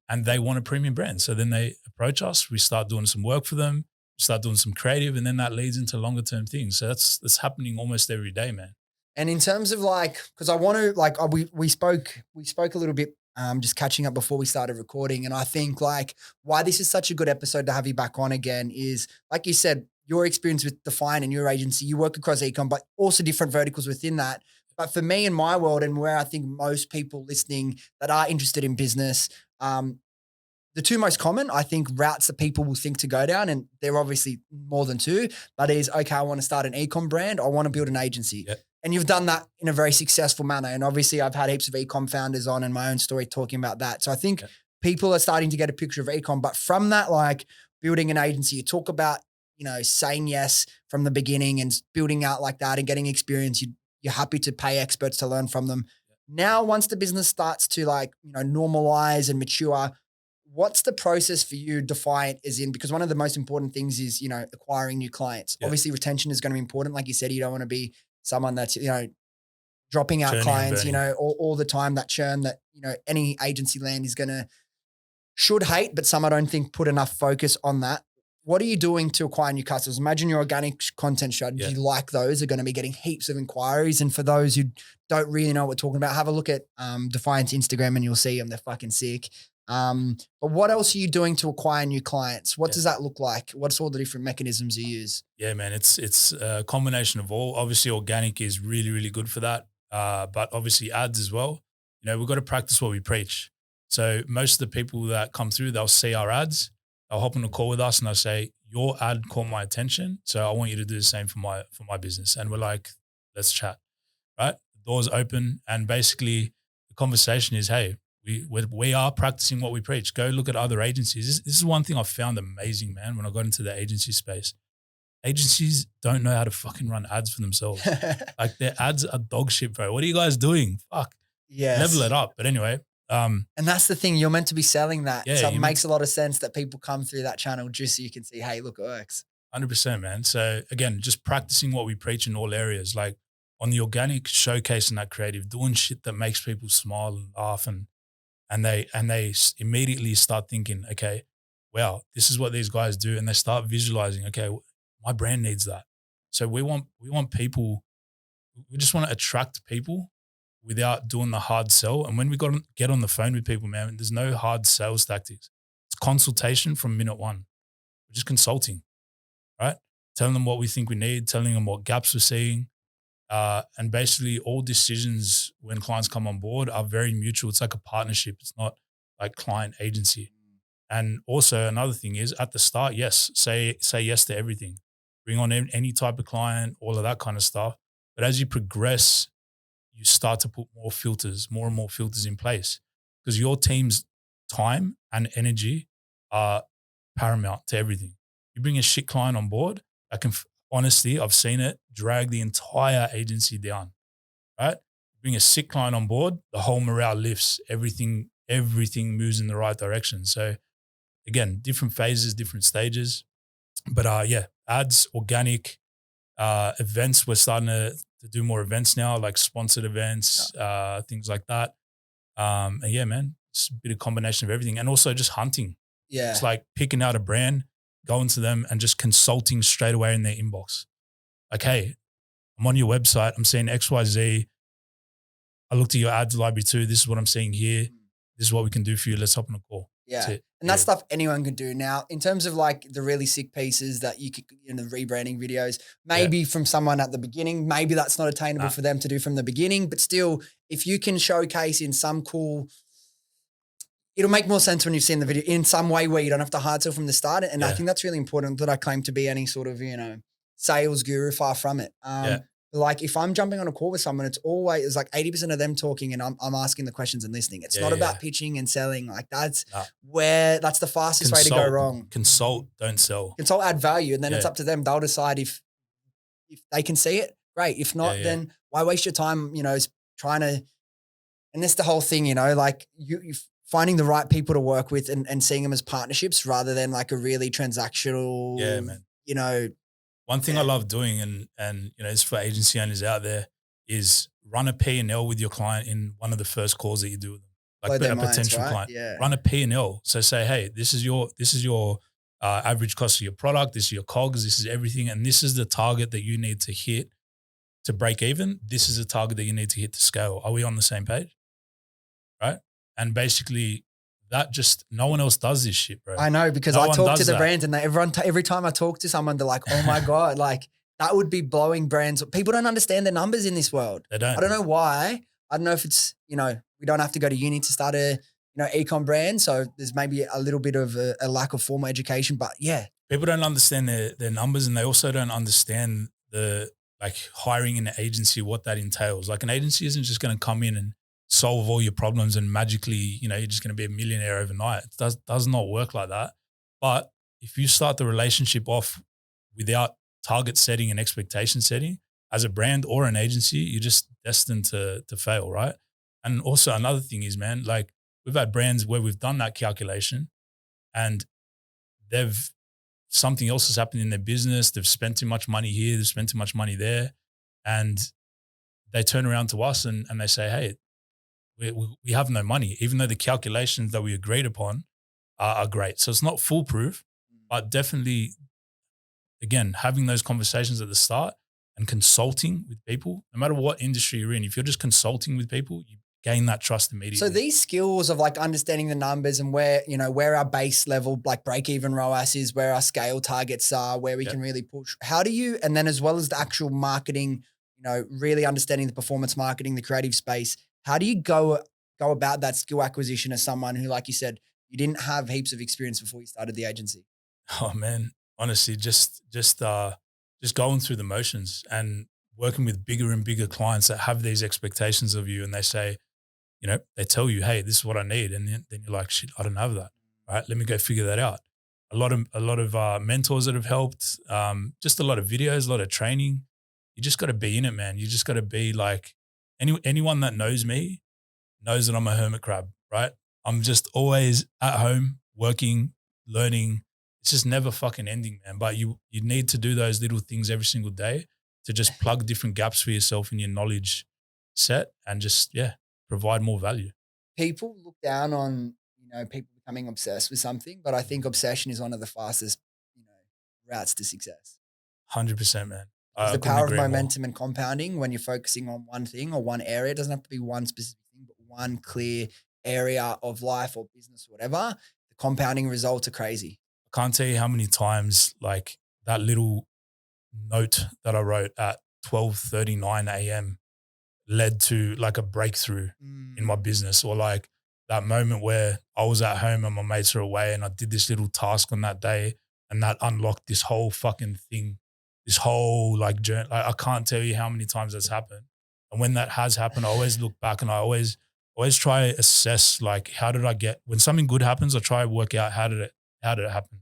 and they want a premium brand. So then they approach us. We start doing some work for them, start doing some creative, and then that leads into longer term things. So that's happening almost every day, man. And in terms of because I want to we spoke a little bit just catching up before we started recording, and I think why this is such a good episode to have you back on again is, like you said, your experience with Defiant and your agency, you work across ecom, but also different verticals within that. But for me in my world, and where I think most people listening that are interested in business, the two most common, I think, routes that people will think to go down, and they're obviously more than two, but is, okay, I want to start an ecom brand. I want to build an agency. Yep. And you've done that in a very successful manner. And obviously I've had heaps of ecom founders on and my own story talking about that. So I think people are starting to get a picture of ecom, but from that, building an agency, you talk about, saying yes from the beginning and building out like that and getting experience. You're happy to pay experts to learn from them. Now, once the business starts to normalize and mature, what's the process for you, Defiant, is in? Because one of the most important things is, acquiring new clients. Yeah. Obviously, retention is going to be important. Like you said, you don't want to be someone that's, dropping out clients, all the time, that churn that, any agency land is should hate, but some I don't think put enough focus on that. What are you doing to acquire new customers? Imagine your organic content strategy like those are going to be getting heaps of inquiries. And for those who don't really know what we're talking about, have a look at Defiant's Instagram and you'll see them. They're fucking sick. But what else are you doing to acquire new clients? What does that look like? What's all the different mechanisms you use? Yeah, man, it's a combination of all. Obviously, organic is really, really good for that. But obviously ads as well. We've got to practice what we preach. So most of the people that come through, they'll see our ads. They'll hop on a call with us and they'll say, your ad caught my attention. So I want you to do the same for my business. And we're like, let's chat, right? doors open, and basically the conversation is, hey, we are practicing what we preach. Go look at other agencies. This is one thing I found amazing, man, when I got into the agency space. Agencies don't know how to fucking run ads for themselves. Like their ads are dog shit, bro. What are you guys doing? Fuck. Level it up. But anyway, and that's the thing. You're meant to be selling that. Yeah, so it makes a lot of sense that people come through that channel just so you can see, hey, look, it works. 100%, man. So again, just practicing what we preach in all areas, like on the organic, showcasing that creative, doing shit that makes people smile and laugh, and they immediately start thinking, okay, wow, this is what these guys do, and they start visualizing, okay, my brand needs that. So we want people, we just want to attract people without doing the hard sell. And when we get on the phone with people, man, there's no hard sales tactics. It's consultation from minute one. We're just consulting, right? Telling them what we think we need, telling them what gaps we're seeing. And basically all decisions when clients come on board are very mutual. It's like a partnership. It's not like client agency. And also another thing is at the start, yes, say yes to everything. Bring on any type of client, all of that kind of stuff. But as you progress, you start to put more and more filters in place, because your team's time and energy are paramount to everything. You bring a shit client on board, I can honestly, I've seen it drag the entire agency down, right? Bring a sick client on board, the whole morale lifts, everything moves in the right direction. So again, different phases, different stages. But yeah, ads, organic, events. We're starting to do more events now, like sponsored events, things like that. And yeah, man, it's a bit of combination of everything. And also just hunting. Yeah. It's like picking out a brand, going to them and just consulting straight away in their inbox. Like, hey, I'm on your website. I'm seeing XYZ. I looked at your ads library too. This is what I'm seeing here. This is what we can do for you. Let's hop on a call. Yeah. And that's stuff anyone can do. Now, in terms of like the really sick pieces that you could, the rebranding videos, maybe from someone at the beginning, maybe that's not attainable for them to do from the beginning, but still, if you can showcase in some cool, it'll make more sense when you've seen the video in some way where you don't have to hard sell from the start. And I think that's really important, that I claim to be any sort of, sales guru, far from it. Like if I'm jumping on a call with someone, it's like 80% of them talking and I'm asking the questions and listening. It's not about pitching and selling. Like that's that's the fastest way to go wrong. Consult, don't sell. Consult, add value. And then it's up to them. They'll decide if they can see it, great. If not, then why waste your time, trying to, and that's the whole thing, like you finding the right people to work with and seeing them as partnerships rather than like a really transactional, One thing I love doing, and it's for agency owners out there, is run a P&L with your client in one of the first calls that you do with them, like a potential client. Yeah. Run a P&L. So say, hey, this is your average cost of your product. This is your COGS. This is everything, and this is the target that you need to hit to break even. This is the target that you need to hit to scale. Are we on the same page? Right? And basically, that just no one else does this shit, bro. I know, because I talk to the brands and every time I talk to someone, they're like, oh my God, like that would be blowing brands. People don't understand the numbers in this world. They don't. I don't know why. I don't know if it's, we don't have to go to uni to start a, e-com brand. So there's maybe a little bit of a lack of formal education, but yeah. People don't understand their numbers, and they also don't understand the hiring an agency, what that entails. Like an agency isn't just going to come in and solve all your problems and magically, you're just going to be a millionaire overnight. It does not work like that. But if you start the relationship off without target setting and expectation setting as a brand or an agency, you're just destined to fail, right? And also another thing is, man, like we've had brands where we've done that calculation and something else has happened in their business. They've spent too much money here. They've spent too much money there. And they turn around to us and they say, hey, we have no money, even though the calculations that we agreed upon are great. So it's not foolproof, but definitely, again, having those conversations at the start and consulting with people, no matter what industry you're in, if you're just consulting with people, you gain that trust immediately. So these skills of like understanding the numbers and where, where our base level, like break-even ROAS is, where our scale targets are, where we can really push. How do you, and then as well as the actual marketing, really understanding the performance marketing, the creative space, how do you go about that skill acquisition as someone who, like you said, you didn't have heaps of experience before you started the agency? Oh man, honestly, just going through the motions and working with bigger and bigger clients that have these expectations of you, and they say, you know, they tell you, hey, this is what I need. And then you're like, shit, I don't have that. Right. Let me go figure that out. A lot of mentors that have helped, just a lot of videos, a lot of training. You just got to be in it, man. You just got to be like anyone that knows me knows that I'm a hermit crab, right? I'm just always at home working, learning. It's just never fucking ending, man. But you need to do those little things every single day to just plug different gaps for yourself in your knowledge set and just, provide more value. People look down on, people becoming obsessed with something, but I think obsession is one of the fastest, routes to success. 100%, man. It's the power of momentum and compounding when you're focusing on one thing or one area. It doesn't have to be one specific thing, but one clear area of life or business or whatever. The compounding results are crazy. I can't tell you how many times like that little note that I wrote at 12:39 a.m. led to like a breakthrough in my business, or like that moment where I was at home and my mates are away and I did this little task on that day and that unlocked this whole fucking thing, this whole like journey. I can't tell you how many times that's happened. And when that has happened, I always look back and I always try to assess like, how did I get, when something good happens, I try to work out how did it happen?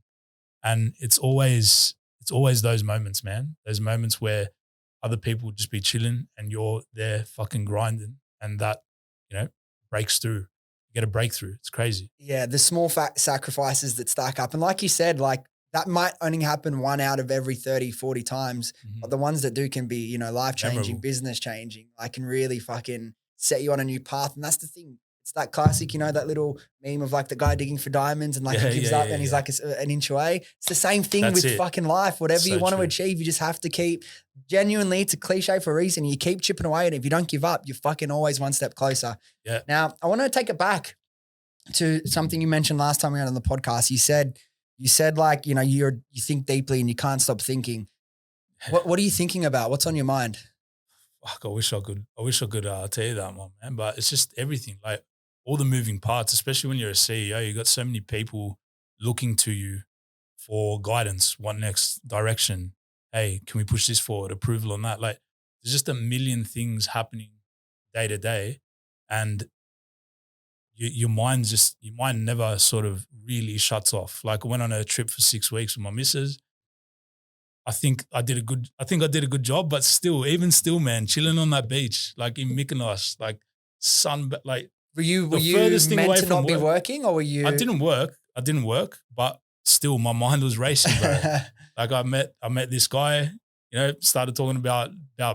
And it's always those moments, man. Those moments where other people would just be chilling and you're there fucking grinding, and that, breaks through. You get a breakthrough. It's crazy. Yeah, the small sacrifices that stack up. And like you said, like that might only happen 1 out of every 30, 40 times. Mm-hmm. But the ones that do can be, life-changing, business-changing. Like can really fucking set you on a new path. And that's the thing. It's that classic, that little meme of like the guy digging for diamonds and like he gives up and he's like an inch away. It's the same thing with fucking life. Whatever you want to achieve, you just have to keep, genuinely, it's a cliche for a reason. You keep chipping away, and if you don't give up, you're fucking always one step closer. Yeah. Now, I want to take it back to something you mentioned last time we were on the podcast. You said like, you think deeply and you can't stop thinking. What are you thinking about? What's on your mind? Fuck, I wish I could tell you that one, man. But it's just everything. Like, all the moving parts, especially when you're a CEO, you got so many people looking to you for guidance, what next direction. Hey, can we push this forward? Approval on that. Like, there's just a million things happening day to day, and your mind never sort of really shuts off. Like, I went on a trip for 6 weeks with my missus. I think I did a good job, but still, man, chilling on that beach, like in Mykonos, like sun, like. Were you meant to not be working, or were you? I didn't work, but still my mind was racing, bro. Like I met this guy, started talking about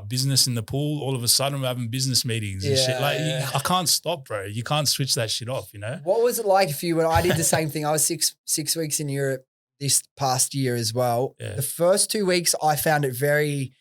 business in the pool. All of a sudden we're having business meetings and shit. Like I can't stop, bro. You can't switch that shit off, What was it like for you when I did the same thing? I was six weeks in Europe this past year as well. Yeah. The first 2 weeks I found it very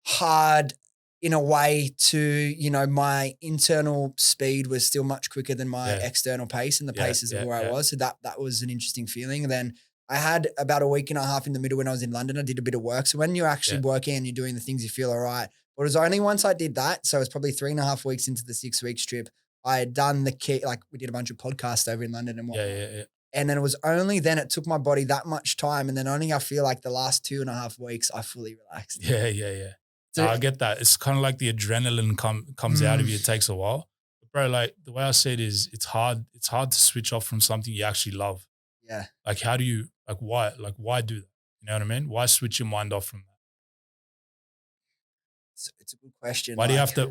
hard in a way to, my internal speed was still much quicker than my external pace and the paces of where I was. So that was an interesting feeling. And then I had about a week and a half in the middle when I was in London. I did a bit of work. So when you're actually working and you're doing the things, you feel all right. But it was only once I did that. So it's probably 3.5 weeks into the 6 weeks trip. I had done we did a bunch of podcasts over in London and whatnot. Yeah. And then it was only then it took my body that much time. And then only I feel like the last 2.5 weeks I fully relaxed. Yeah. So, I get that. It's kind of like the adrenaline comes out of you. It takes a while. But bro, like the way I say it is it's hard to switch off from something you actually love. Yeah. Like how do you, why do that? You know what I mean? Why switch your mind off from that? It's a good question. Why do you have to,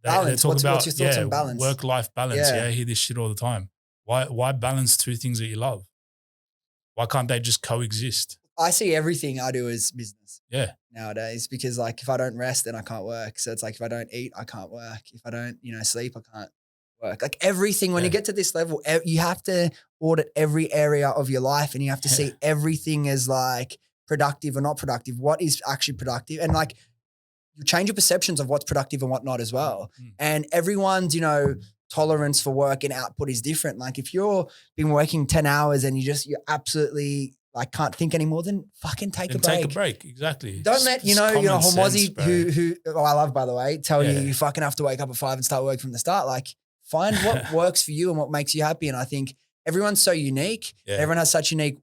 balance. They talk about what's your thoughts on balance? Work-life balance. Yeah. I hear this shit all the time. Why balance two things that you love? Why can't they just coexist? I see everything I do as business. Yeah. Nowadays, because like if I don't rest, then I can't work. So it's like if I don't eat, I can't work. If I don't, sleep, I can't work. Like everything, when you get to this level, you have to audit every area of your life, and you have to see everything as like productive or not productive. What is actually productive? And like you change your perceptions of what's productive and what not as well. And everyone's, tolerance for work and output is different. Like if you're been working 10 hours and you're absolutely like can't think anymore, then fucking take a break. Take a break, exactly. Don't let Homozy who I love, by the way, tell you fucking have to wake up at 5 and start work from the start. Like find what works for you and what makes you happy. And I think everyone's so unique. Yeah. Everyone has such unique,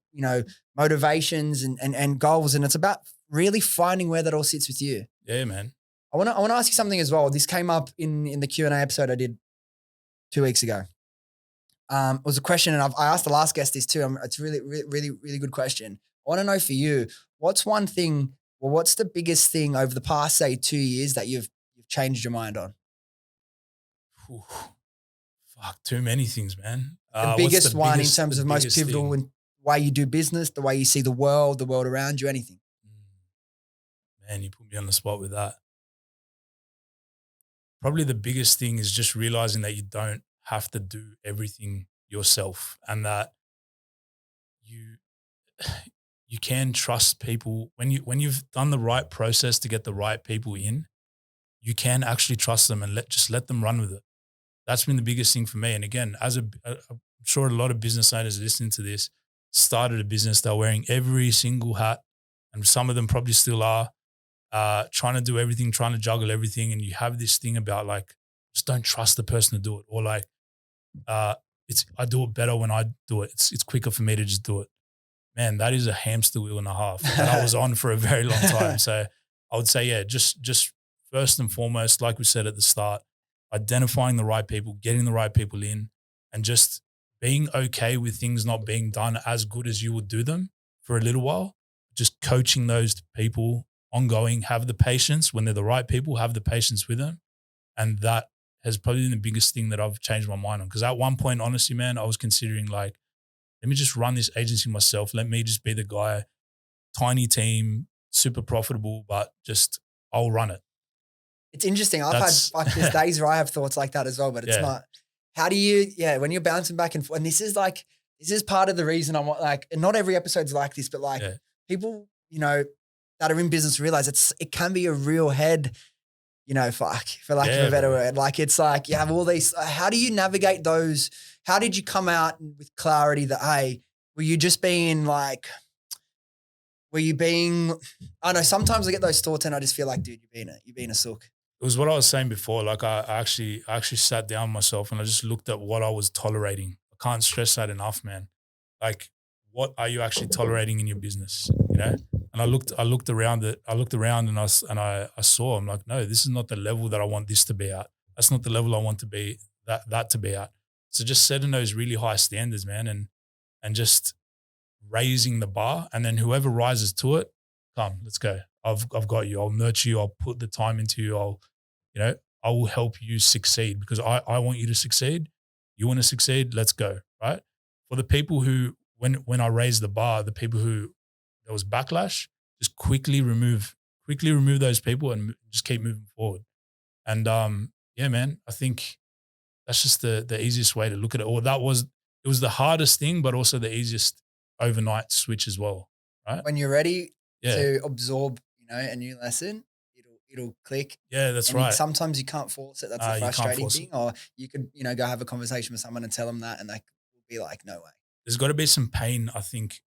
motivations and goals, and it's about really finding where that all sits with you. Yeah, man. I want to ask you something as well. This came up in the Q&A episode I did 2 weeks ago. It was a question, and I asked the last guest this too. It's a really, really, really, really good question. I want to know for you, what's one thing, or what's the biggest thing over the past, say, 2 years that you've changed your mind on? Whew. Fuck, too many things, man. The What's biggest one in terms the of most biggest pivotal thing? in way you do business, the way you see the world around you, anything. Man, you put me on the spot with that. Probably the biggest thing is just realizing that you don't have to do everything yourself, and that you you can trust people when you've done the right process to get the right people in. You can actually trust them and let them run with it. That's been the biggest thing for me. And again, I'm sure a lot of business owners listening to this started a business, they're wearing every single hat, and some of them probably still are, trying to do everything, trying to juggle everything. And you have this thing about like, just don't trust the person to do it. Or like, uh, I do it better when I do it. It's quicker for me to just do it. Man, that is a hamster wheel and a half that I was on for a very long time. So I would say, yeah, just first and foremost, like we said at the start, identifying the right people, getting the right people in, and just being okay with things not being done as good as you would do them for a little while. Just coaching those people ongoing, have the patience when they're the right people, have the patience with them. And that has probably been the biggest thing that I've changed my mind on. Because at one point, honestly, man, I was considering like, let me just run this agency myself. Let me just be the guy, tiny team, super profitable, but just I'll run it. It's interesting. I've had That's like there's days where I have thoughts like that as well, but it's yeah, not. How do you, when you're bouncing back and forth, and this is part of the reason I want, like, and not every episode's like this, but like yeah, people, that are in business realize it can be a real head, for lack of yeah, a better bro. word. Like, it's like you have all these, how do you navigate those? How did you come out with clarity that, hey, were you just being like, were you being, I don't know, sometimes I get those thoughts and I just feel like, dude, you're being a sook. It was what I was saying before. Like I actually sat down myself and I just looked at what I was tolerating. I can't stress that enough, man. Like, what are you actually tolerating in your business? You know? And I looked around and I saw, I'm like, no, this is not the level that I want this to be at. That's not the level I want to be that to be at. So just setting those really high standards, man, and just raising the bar, and then whoever rises to it, come, let's go. I've got you. I'll nurture you. I'll put the time into you. You know, I will help you succeed because I want you to succeed. You want to succeed. Let's go. Right. For the people who, when I raised the bar, the people who there was backlash, just quickly remove those people and just keep moving forward. And yeah, man, I think that's just the easiest way to look at it. Or it was the hardest thing, but also the easiest overnight switch as well. Right. When you're ready Yeah. to absorb, a new lesson, it'll click. Yeah, that's And right. sometimes you can't force it. That's the You can't frustrating force it. thing. Or you could, go have a conversation with someone and tell them that, and they will be like, no way. There's got to be some pain. I think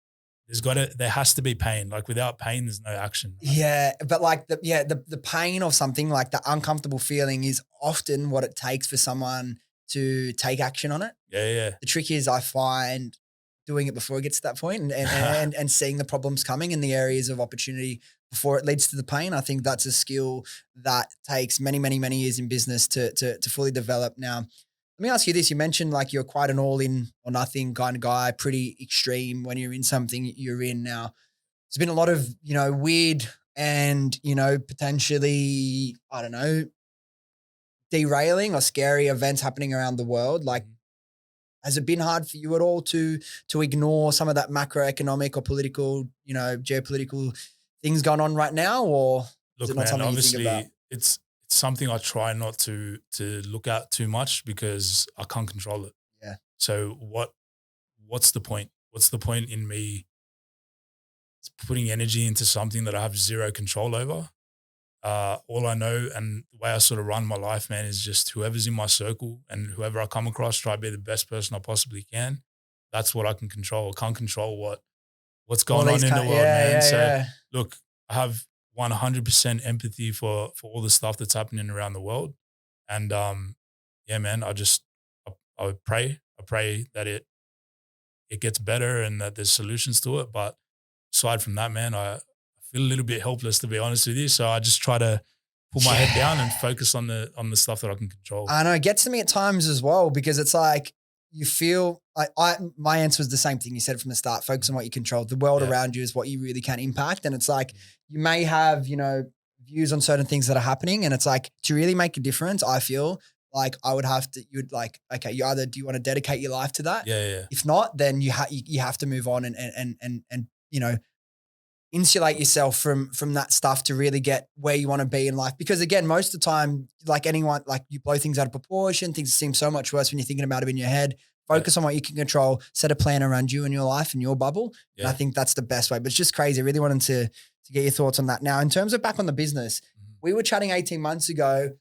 there has to be pain. Like without pain, there's no action. Right? Yeah, but like the pain of something, like the uncomfortable feeling, is often what it takes for someone to take action on it. Yeah, The trick is, I find, doing it before it gets to that point, and yeah. and seeing the problems coming in the areas of opportunity before it leads to the pain. I think that's a skill that takes many, many, many years in business to fully develop. Now, let me ask you this. You mentioned like you're quite an all in or nothing kind of guy, pretty extreme when you're in something you're in. Now, there's been a lot of, weird and, potentially, I don't know, derailing or scary events happening around the world. Like, has it been hard for you at all to ignore some of that macroeconomic or political, geopolitical things going on right now, or is Look, it not man. something you think about? Obviously, it's something I try not to look at too much because I can't control it. Yeah. So what's the point? What's the point in me putting energy into something that I have zero control over? All I know and the way I sort of run my life, man, is just whoever's in my circle and whoever I come across, try to be the best person I possibly can. That's what I can control. I can't control what's All going on these in the kind, world, yeah, man. yeah, So yeah. look, I have 100% empathy for all the stuff that's happening around the world. And yeah, man, I pray that it gets better and that there's solutions to it. But aside from that, man, I feel a little bit helpless, to be honest with you. So I just try to pull my head down and focus on the stuff that I can control. I know it gets to me at times as well because it's like you feel like my answer was the same thing. You said it from the start, focus on what you control. The world around you is what you really can impact. And it's like you may have, views on certain things that are happening. And it's like to really make a difference, I feel like I would have to, okay, you either do you want to dedicate your life to that? Yeah. If not, then you have to move on and insulate yourself from that stuff to really get where you want to be in life. Because again, most of the time, like anyone, like you blow things out of proportion, things seem so much worse when you're thinking about it in your head. Focus on what you can control, set a plan around you and your life and your bubble. Yeah. And I think that's the best way, but it's just crazy. I really wanted to get your thoughts on that. Now, in terms of back on the business, we were chatting 18 months ago.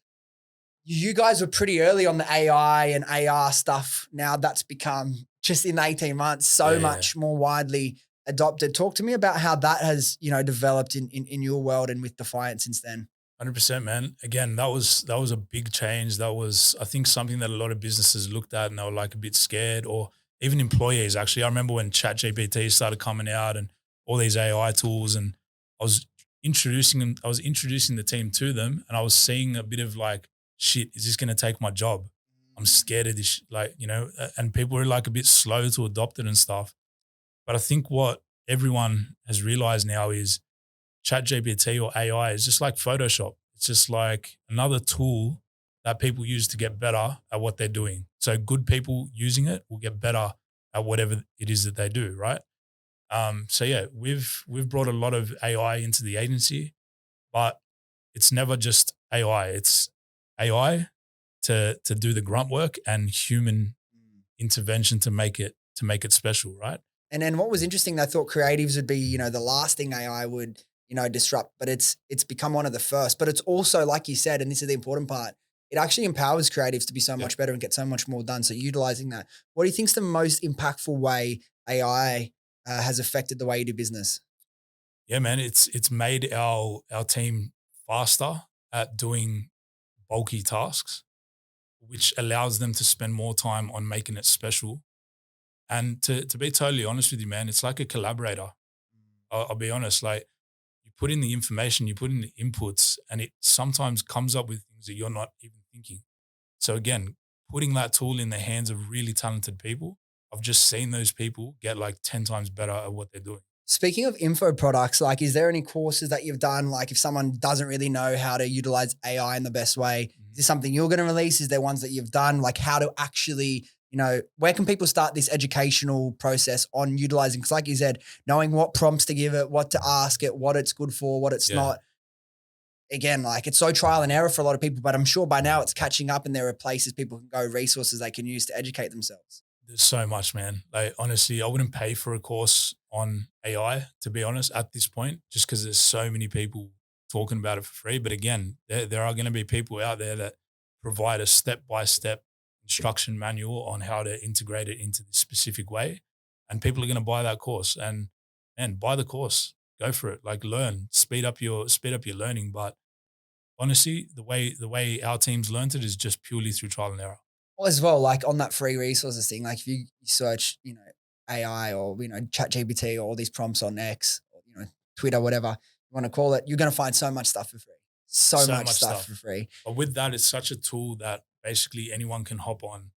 You guys were pretty early on the AI and AR stuff. Now that's become just in 18 months, so much more widely adopted. Talk to me about how that has, developed in your world and with Defiant since then. 100%, man. Again, that was a big change. That was, I think, something that a lot of businesses looked at and they were like a bit scared, or even employees. Actually, I remember when ChatGPT started coming out and all these AI tools, and I was introducing the team to them, and I was seeing a bit of like, shit, is this going to take my job? I'm scared of this, and people were like a bit slow to adopt it and stuff. But I think what everyone has realized now is ChatGPT or AI is just like Photoshop. It's just like another tool that people use to get better at what they're doing. So good people using it will get better at whatever it is that they do, right? So yeah, we've brought a lot of AI into the agency, but it's never just AI. It's AI to do the grunt work and human intervention to make it special, right? And then what was interesting, I thought creatives would be, the last thing AI would, disrupt, but it's become one of the first. But it's also, like you said, and this is the important part, it actually empowers creatives to be so much better and get so much more done. So utilizing that, what do you think is the most impactful way AI has affected the way you do business? Yeah, man, it's made our team faster at doing bulky tasks, which allows them to spend more time on making it special. And to be totally honest with you, man, it's like a collaborator. I'll be honest, like you put in the information, you put in the inputs, and it sometimes comes up with things that you're not even thinking. So again, putting that tool in the hands of really talented people, I've just seen those people get like 10 times better at what they're doing. Speaking of info products, like, is there any courses that you've done? Like if someone doesn't really know how to utilize AI in the best way, is this something you're going to release? Is there ones that you've done? Like how to actually, where can people start this educational process on utilizing? Because like you said, knowing what prompts to give it, what to ask it, what it's good for, what it's not. Again, like it's so trial and error for a lot of people, but I'm sure by now it's catching up and there are places people can go, resources they can use to educate themselves. There's so much, man. Like honestly, I wouldn't pay for a course on AI, to be honest, at this point, just because there's so many people talking about it for free. But again, there are going to be people out there that provide a step-by-step instruction manual on how to integrate it into this specific way. And people are going to buy that course and buy the course, go for it. Like learn, speed up your learning. But honestly, the way our teams learned it is just purely through trial and error. Well, as well, like on that free resources thing, like if you search, AI or, chat GPT or all these prompts on X or, Twitter, whatever you want to call it, you're going to find so much stuff for free. So much stuff for free. But with that, it's such a tool that basically anyone can hop on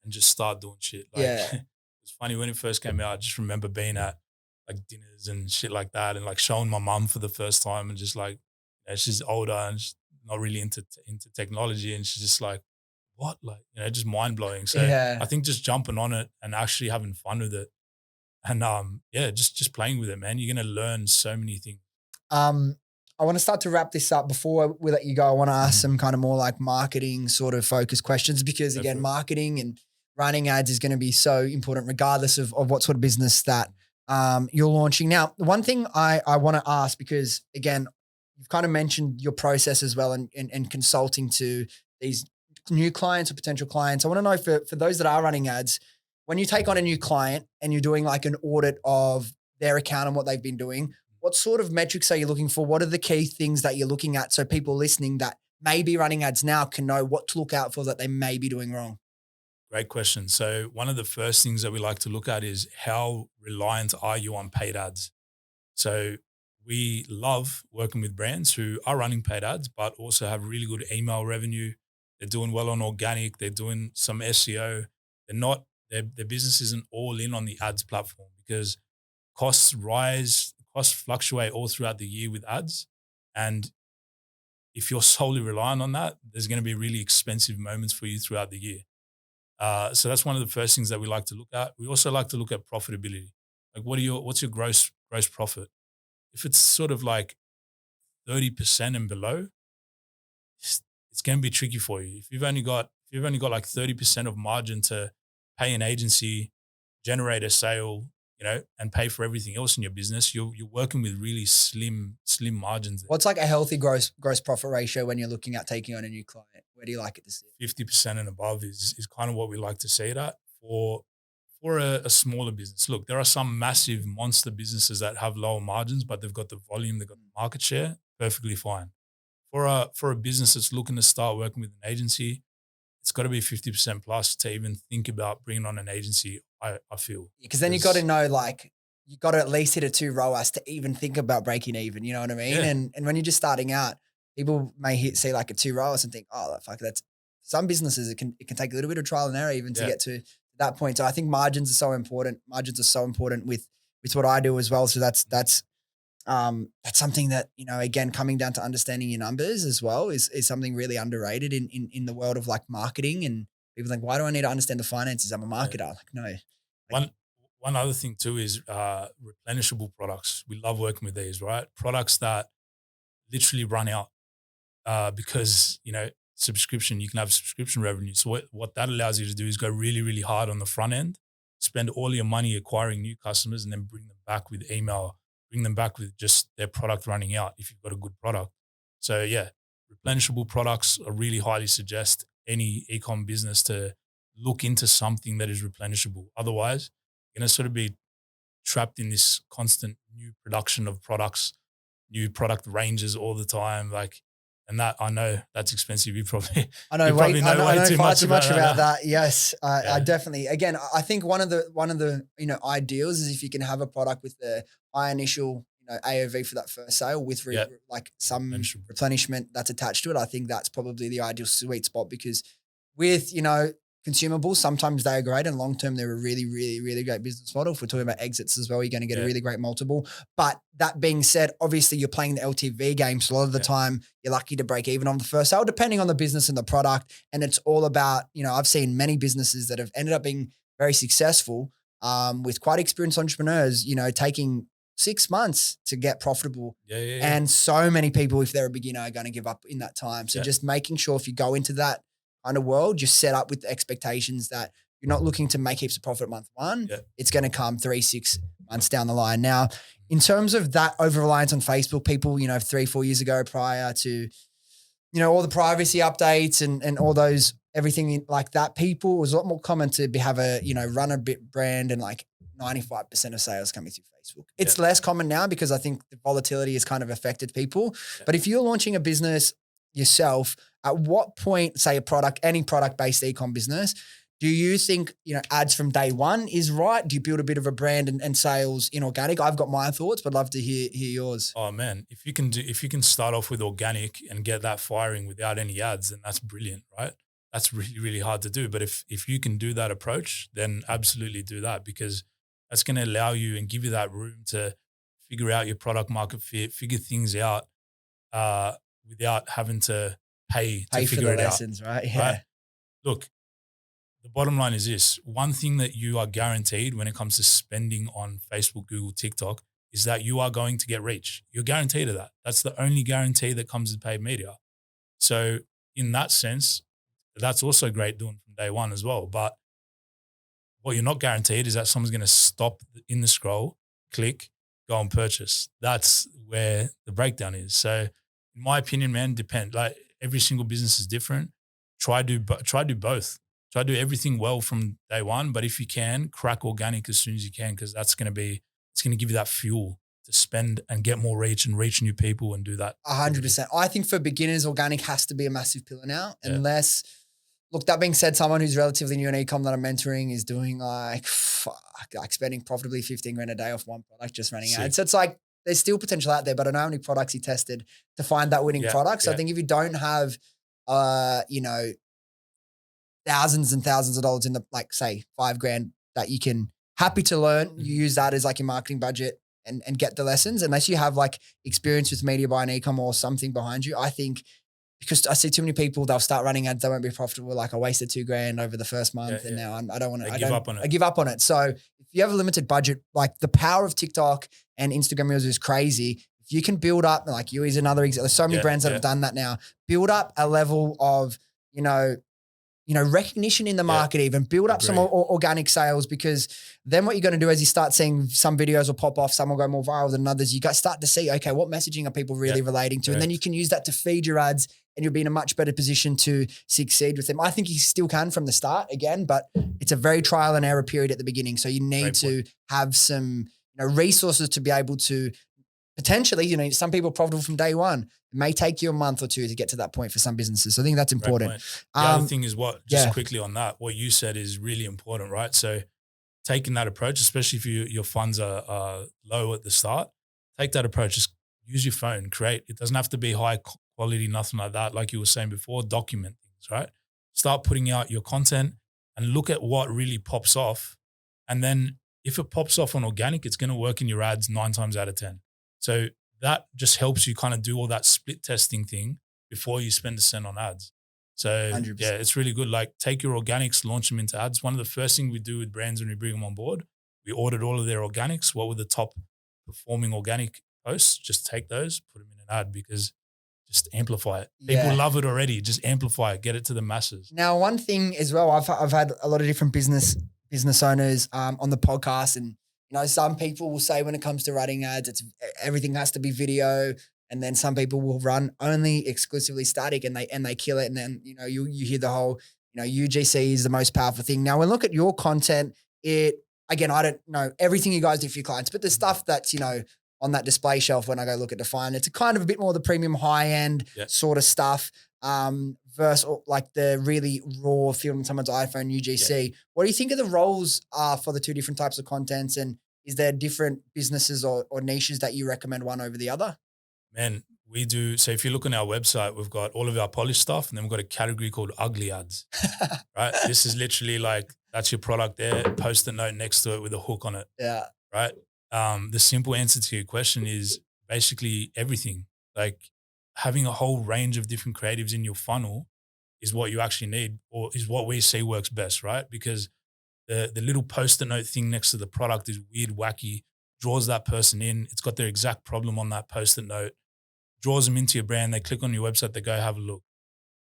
and just start doing shit. Like it's funny when it first came out, I just remember being at like dinners and shit like that and like showing my mum for the first time and just like, she's older and she's not really into technology and she's just like, what? Like, just mind blowing. So I think just jumping on it and actually having fun with it and just playing with it, man. You're going to learn so many things. I want to start to wrap this up. Before we let you go, I want to ask some kind of more like marketing sort of focused questions because again, marketing and running ads is going to be so important regardless of what sort of business that you're launching. Now, one thing I want to ask, because again, you've kind of mentioned your process as well and consulting to these new clients or potential clients. I want to know for those that are running ads, when you take on a new client and you're doing like an audit of their account and what they've been doing, what sort of metrics are you looking for? What are the key things that you're looking at so people listening that may be running ads now can know what to look out for that they may be doing wrong? Great question. So one of the first things that we like to look at is how reliant are you on paid ads? So we love working with brands who are running paid ads, but also have really good email revenue. They're doing well on organic. They're doing some SEO. They're not, their business isn't all in on the ads platform because costs fluctuate all throughout the year with ads. And if you're solely reliant on that, there's going to be really expensive moments for you throughout the year. So that's one of the first things that we like to look at. We also like to look at profitability. Like what's your gross profit? If it's sort of like 30% and below, it's going to be tricky for you. If you've only got like 30% of margin to pay an agency, generate a sale, and pay for everything else in your business, you're working with really slim margins there. What's like a healthy gross profit ratio when you're looking at taking on a new client? Where do you like it to sit? 50% and above is kind of what we like to see it at for a smaller business. Look, there are some massive monster businesses that have lower margins, but they've got the volume, they've got the market share, perfectly fine. For a business that's looking to start working with an agency, it's got to be 50% plus to even think about bringing on an agency, I feel. Because then you got to know, like, you got to at least hit a 2 ROAS to even think about breaking even. You know what I mean? Yeah. And when you're just starting out, people may see like a 2 ROAS and think, oh, fuck, that's some businesses. It can take a little bit of trial and error even to get to that point. So I think margins are so important. Margins are so important with what I do as well. So that's something that, again, coming down to understanding your numbers as well is something really underrated in the world of like marketing. And people think, why do I need to understand the finances? I'm a marketer. Like, no. One other thing too is replenishable products. We love working with these, right? Products that literally run out because, subscription, you can have subscription revenue. So what that allows you to do is go really, really hard on the front end, spend all your money acquiring new customers and then bring them back with email, bring them back with just their product running out if you've got a good product. So yeah, replenishable products, I really highly suggest any e-com business to look into something that is replenishable. Otherwise, you're going to sort of be trapped in this constant new production of products, new product ranges all the time. And that, I know that's expensive. You probably know way too much about that. Yes, I definitely. Again, I think one of the ideals is if you can have a product with the high initial AOV for that first sale with like some replenishment that's attached to it. I think that's probably the ideal sweet spot because with consumables, sometimes they're great and long term they're a really, really, really great business model. If we're talking about exits as well, you're going to get a really great multiple. But that being said, obviously you're playing the LTV game. So a lot of the time you're lucky to break even on the first sale, depending on the business and the product. And it's all about, I've seen many businesses that have ended up being very successful with quite experienced entrepreneurs, taking 6 months to get profitable. And so many people, if they're a beginner, are going to give up in that time. So just making sure if you go into that kind of world, just set up with the expectations that you're not looking to make heaps of profit month one. It's going to come 3-6 months down the line. Now, in terms of that over-reliance on Facebook, people, 3-4 years ago prior to, all the privacy updates and all those, everything like that, people, it was a lot more common to have a, run a bit brand and like 95% of sales coming through Facebook. It's less common now because I think the volatility has kind of affected people. But if you're launching a business yourself, at what point, say any product-based e-com business, do you think, ads from day one is right? Do you build a bit of a brand and sales in organic? I've got my thoughts, but I'd love to hear yours. Oh man, if you can start off with organic and get that firing without any ads, then that's brilliant, right? That's really, really hard to do. But if you can do that approach, then absolutely do that because that's going to allow you and give you that room to figure out your product market fit, figure things out without having to pay to figure for the it lessons, out. Right? Yeah. Right? Look, the bottom line is this. One thing that you are guaranteed when it comes to spending on Facebook, Google, TikTok is that you are going to get reach. You're guaranteed of that. That's the only guarantee that comes with paid media. So in that sense, that's also great doing from day one as well. But what you're not guaranteed is that someone's going to stop in the scroll, click, go and purchase. That's where the breakdown is. So in my opinion, man, depend. Like every single business is different. Try do both. Try do everything well from day one. But if you can, crack organic as soon as you can, because it's going to give you that fuel to spend and get more reach and reach new people and do that. 100%. I think for beginners, organic has to be a massive pillar now, unless. Look, that being said, someone who's relatively new in e-com that I'm mentoring is doing like spending profitably 15 grand a day off one product, just running ads. So it's like there's still potential out there, but I know how many products he tested to find that winning product. So I think if you don't have, you know, thousands and thousands of dollars in the, like, say, $5,000 that you can happy to learn, you use that as like your marketing budget and get the lessons. Unless you have like experience with media buying e-com or something behind you, I think, because I see too many people, they'll start running ads, they won't be profitable. Like, I wasted $2,000 over the first month, and now I don't want to. I give up on it. So if you have a limited budget, like the power of TikTok and Instagram Reels is crazy. If you can build up, like you is another example. There's so many brands that have done that now. Build up a level of, you know, recognition in the market, even build up some organic sales, because then what you're going to do is you start seeing some videos will pop off, some will go more viral than others. You start to see, okay, what messaging are people really relating to? And then you can use that to feed your ads, and you'll be in a much better position to succeed with them. I think you still can from the start again, but it's a very trial and error period at the beginning. So you need to have some, you know, resources to be able to potentially, you know, some people are profitable from day one. It may take you a month or two to get to that point for some businesses. So I think that's important. The other thing is quickly on that, what you said is really important, right? So taking that approach, especially if your funds are low at the start, take that approach. Just use your phone, create. It doesn't have to be high quality, nothing like that. Like you were saying before, document things, right? Start putting out your content and look at what really pops off. And then if it pops off on organic, it's going to work in your ads 9 times out of 10. So that just helps you kind of do all that split testing thing before you spend a cent on ads. So 100%. Yeah, it's really good. Like, take your organics, launch them into ads. One of the first things we do with brands when we bring them on board, we audit all of their organics. What were the top performing organic posts? Just take those, put them in an ad, because just amplify it. People love it already. Just amplify it. Get it to the masses. Now, one thing as well, I've had a lot of different business owners on the podcast, and you know, some people will say when it comes to running ads, everything has to be video, and then some people will run only exclusively static, and they kill it. And then, you know, you hear the whole, you know, UGC is the most powerful thing. Now, when I look at your content, again, I don't know everything you guys do for your clients, but the stuff that's, you know, on that display shelf when I go look at Defiant, it's a kind of a bit more the premium high end sort of stuff. Versus like the really raw film on someone's iPhone UGC. What do you think of the roles for the two different types of contents? And is there different businesses or niches that you recommend one over the other? Man, we do. So if you look on our website, we've got all of our polished stuff, and then we've got a category called ugly ads, right? This is literally like, that's your product there, post-it note next to it with a hook on it. Yeah. Right. The simple answer to your question is basically everything. Like, having a whole range of different creatives in your funnel is what you actually need, or is what we see works best, right? Because the little post-it note thing next to the product is weird, wacky, draws that person in. It's got their exact problem on that post-it note, draws them into your brand. They click on your website, they go have a look.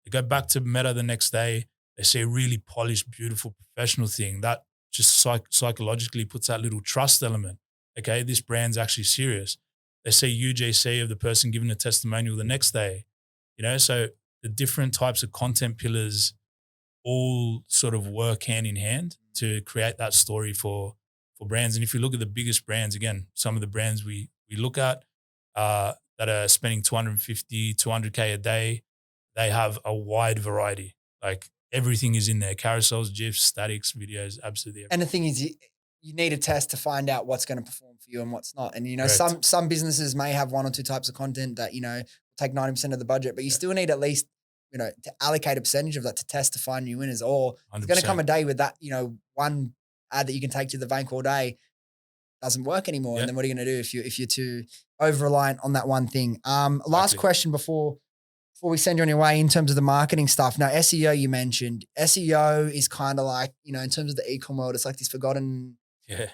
They go back to Meta the next day, they see a really polished, beautiful, professional thing. That just psychologically puts that little trust element. Okay, this brand's actually serious. They see UGC of the person giving a testimonial the next day, you know, so the different types of content pillars all sort of work hand in hand to create that story for brands. And if you look at the biggest brands, again, some of the brands we look at that are spending 250, 200K a day, they have a wide variety. Like, everything is in there: carousels, GIFs, statics, videos, absolutely everything. And the thing is, you need a test to find out what's going to perform for you and what's not. And, you know, some businesses may have one or two types of content that, you know, take 90% of the budget, but you still need at least, you know, to allocate a percentage of that to test to find new winners. Or it's going to come a day with that, you know, one ad that you can take to the bank all day doesn't work anymore. And then what are you going to do if you're too over reliant on that one thing? Last question before we send you on your way, in terms of the marketing stuff. Now, SEO, you mentioned. SEO is kind of like, you know, in terms of the e-com world, it's like this forgotten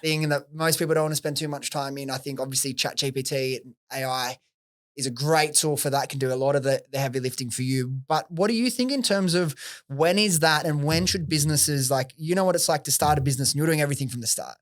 thing that most people don't want to spend too much time in. I think obviously ChatGPT and AI is a great tool for that, can do a lot of the heavy lifting for you. But what do you think in terms of when is that, and when should businesses, like, you know what it's like to start a business and you're doing everything from the start.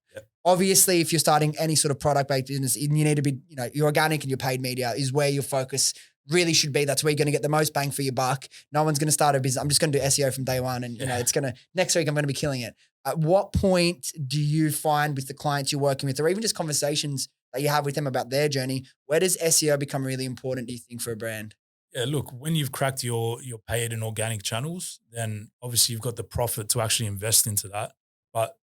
Obviously, if you're starting any sort of product-based business, you need to be, you know, your organic and your paid media is where your focus really should be. That's where you're going to get the most bang for your buck. No one's going to start a business. I'm just going to do SEO from day one. And, you know, it's going to, next week I'm going to be killing it. At what point do you find with the clients you're working with, or even just conversations that you have with them about their journey, where does SEO become really important, do you think, for a brand? Yeah, look, when you've cracked your paid and organic channels, then obviously you've got the profit to actually invest into that. But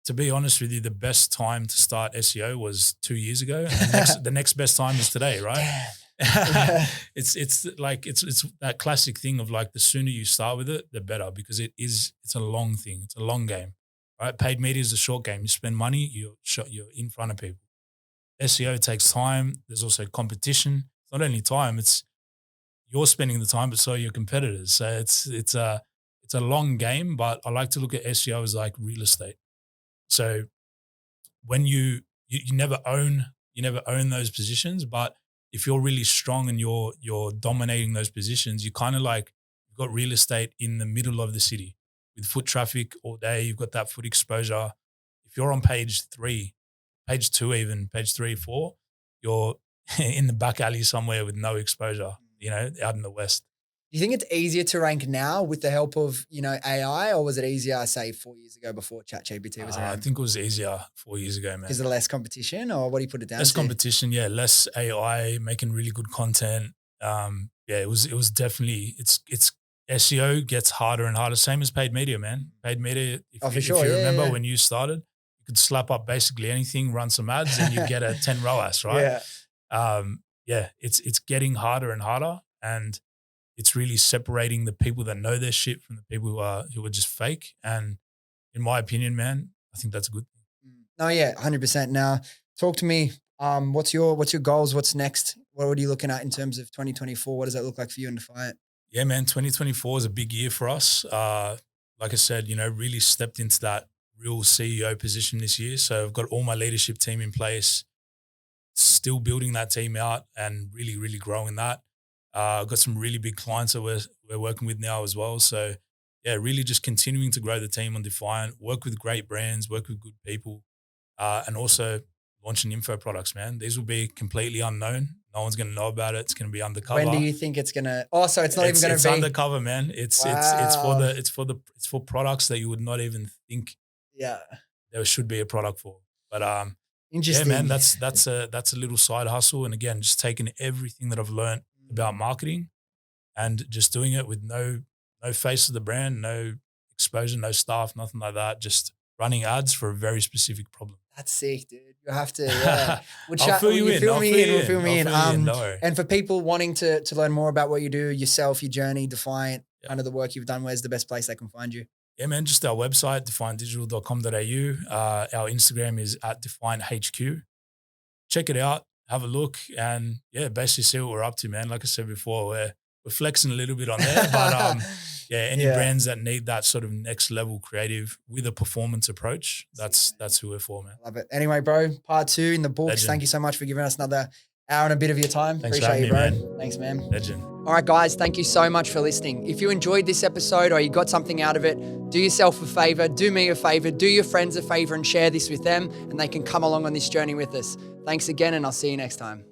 To be honest with you, the best time to start SEO was 2 years ago. And the next best time is today, right? Yeah. It's that classic thing of like the sooner you start with it, the better, because it's a long thing. It's a long game, right? Paid media is a short game. You spend money, you're in front of people. SEO takes time. There's also competition. It's not only time, it's you're spending the time, but so are your competitors. So it's a long game, but I like to look at SEO as like real estate. So when you never own those positions, but if you're really strong and you're dominating those positions, you kind of like you've got real estate in the middle of the city with foot traffic all day. You've got that foot exposure. If you're on page 3, page 2, even page 3, 4, you're in the back alley somewhere with no exposure, out in the West. Do you think it's easier to rank now with the help of, AI, or was it easier, say, 4 years ago before ChatGPT was I around? think it was easier 4 years ago, man. Is it less competition, or what do you put it down Less to? competition, yeah, less AI, making really good content. Yeah, it was definitely it's SEO gets harder and harder. Same as paid media, man. Paid media. For sure. If you remember Yeah. when you started, you could slap up basically anything, run some ads, and you get a 10 ROAS, right? Yeah. It's getting harder and harder, and it's really separating the people that know their shit from the people who are just fake. And in my opinion, man, I think that's a good thing. No, yeah, 100%. Now, talk to me. What's your goals? What's next? What are you looking at in terms of 2024? What does that look like for you in Defiant? Yeah, man, 2024 is a big year for us. Like I said, really stepped into that real CEO position this year. So I've got all my leadership team in place, still building that team out and really, really growing that. I've got some really big clients that we're working with now as well. So yeah, really just continuing to grow the team on Defiant, work with great brands, work with good people, and also launching info products, man. These will be completely unknown. No one's going to know about it. It's going to be undercover. When do you think it's gonna? Oh, so it's not even going to be. It's undercover, man. It's for products that you would not even think Yeah. there should be a product for. But yeah, Interesting. man, that's a little side hustle. And again, just taking everything that I've learned about marketing and just doing it with no face of the brand, no exposure, no staff, nothing like that. Just running ads for a very specific problem. That's sick, dude. You have to, yeah. I'll fill you in. Fill me in. Don't worry. And for people wanting to learn more about what you do, yourself, your journey, Defiant, kind of the work you've done, where's the best place they can find you? Yeah, man, just our website, defiantdigital.com.au. Our Instagram is @defianthq. Check it out, have a look, and yeah, basically see what we're up to, man. Like I said before, we're flexing a little bit on there, but any brands that need that sort of next level creative with a performance approach, that's who we're for, man. Love it. Anyway, bro, part 2 in the books. Legend. Thank you so much for giving us another hour and a bit of your time. Thanks Appreciate for having you, me, bro. man. Thanks, man. Legend. All right, guys, thank you so much for listening. If you enjoyed this episode or you got something out of it, do yourself a favor, do me a favor, do your friends a favor and share this with them, and they can come along on this journey with us. Thanks again, and I'll see you next time.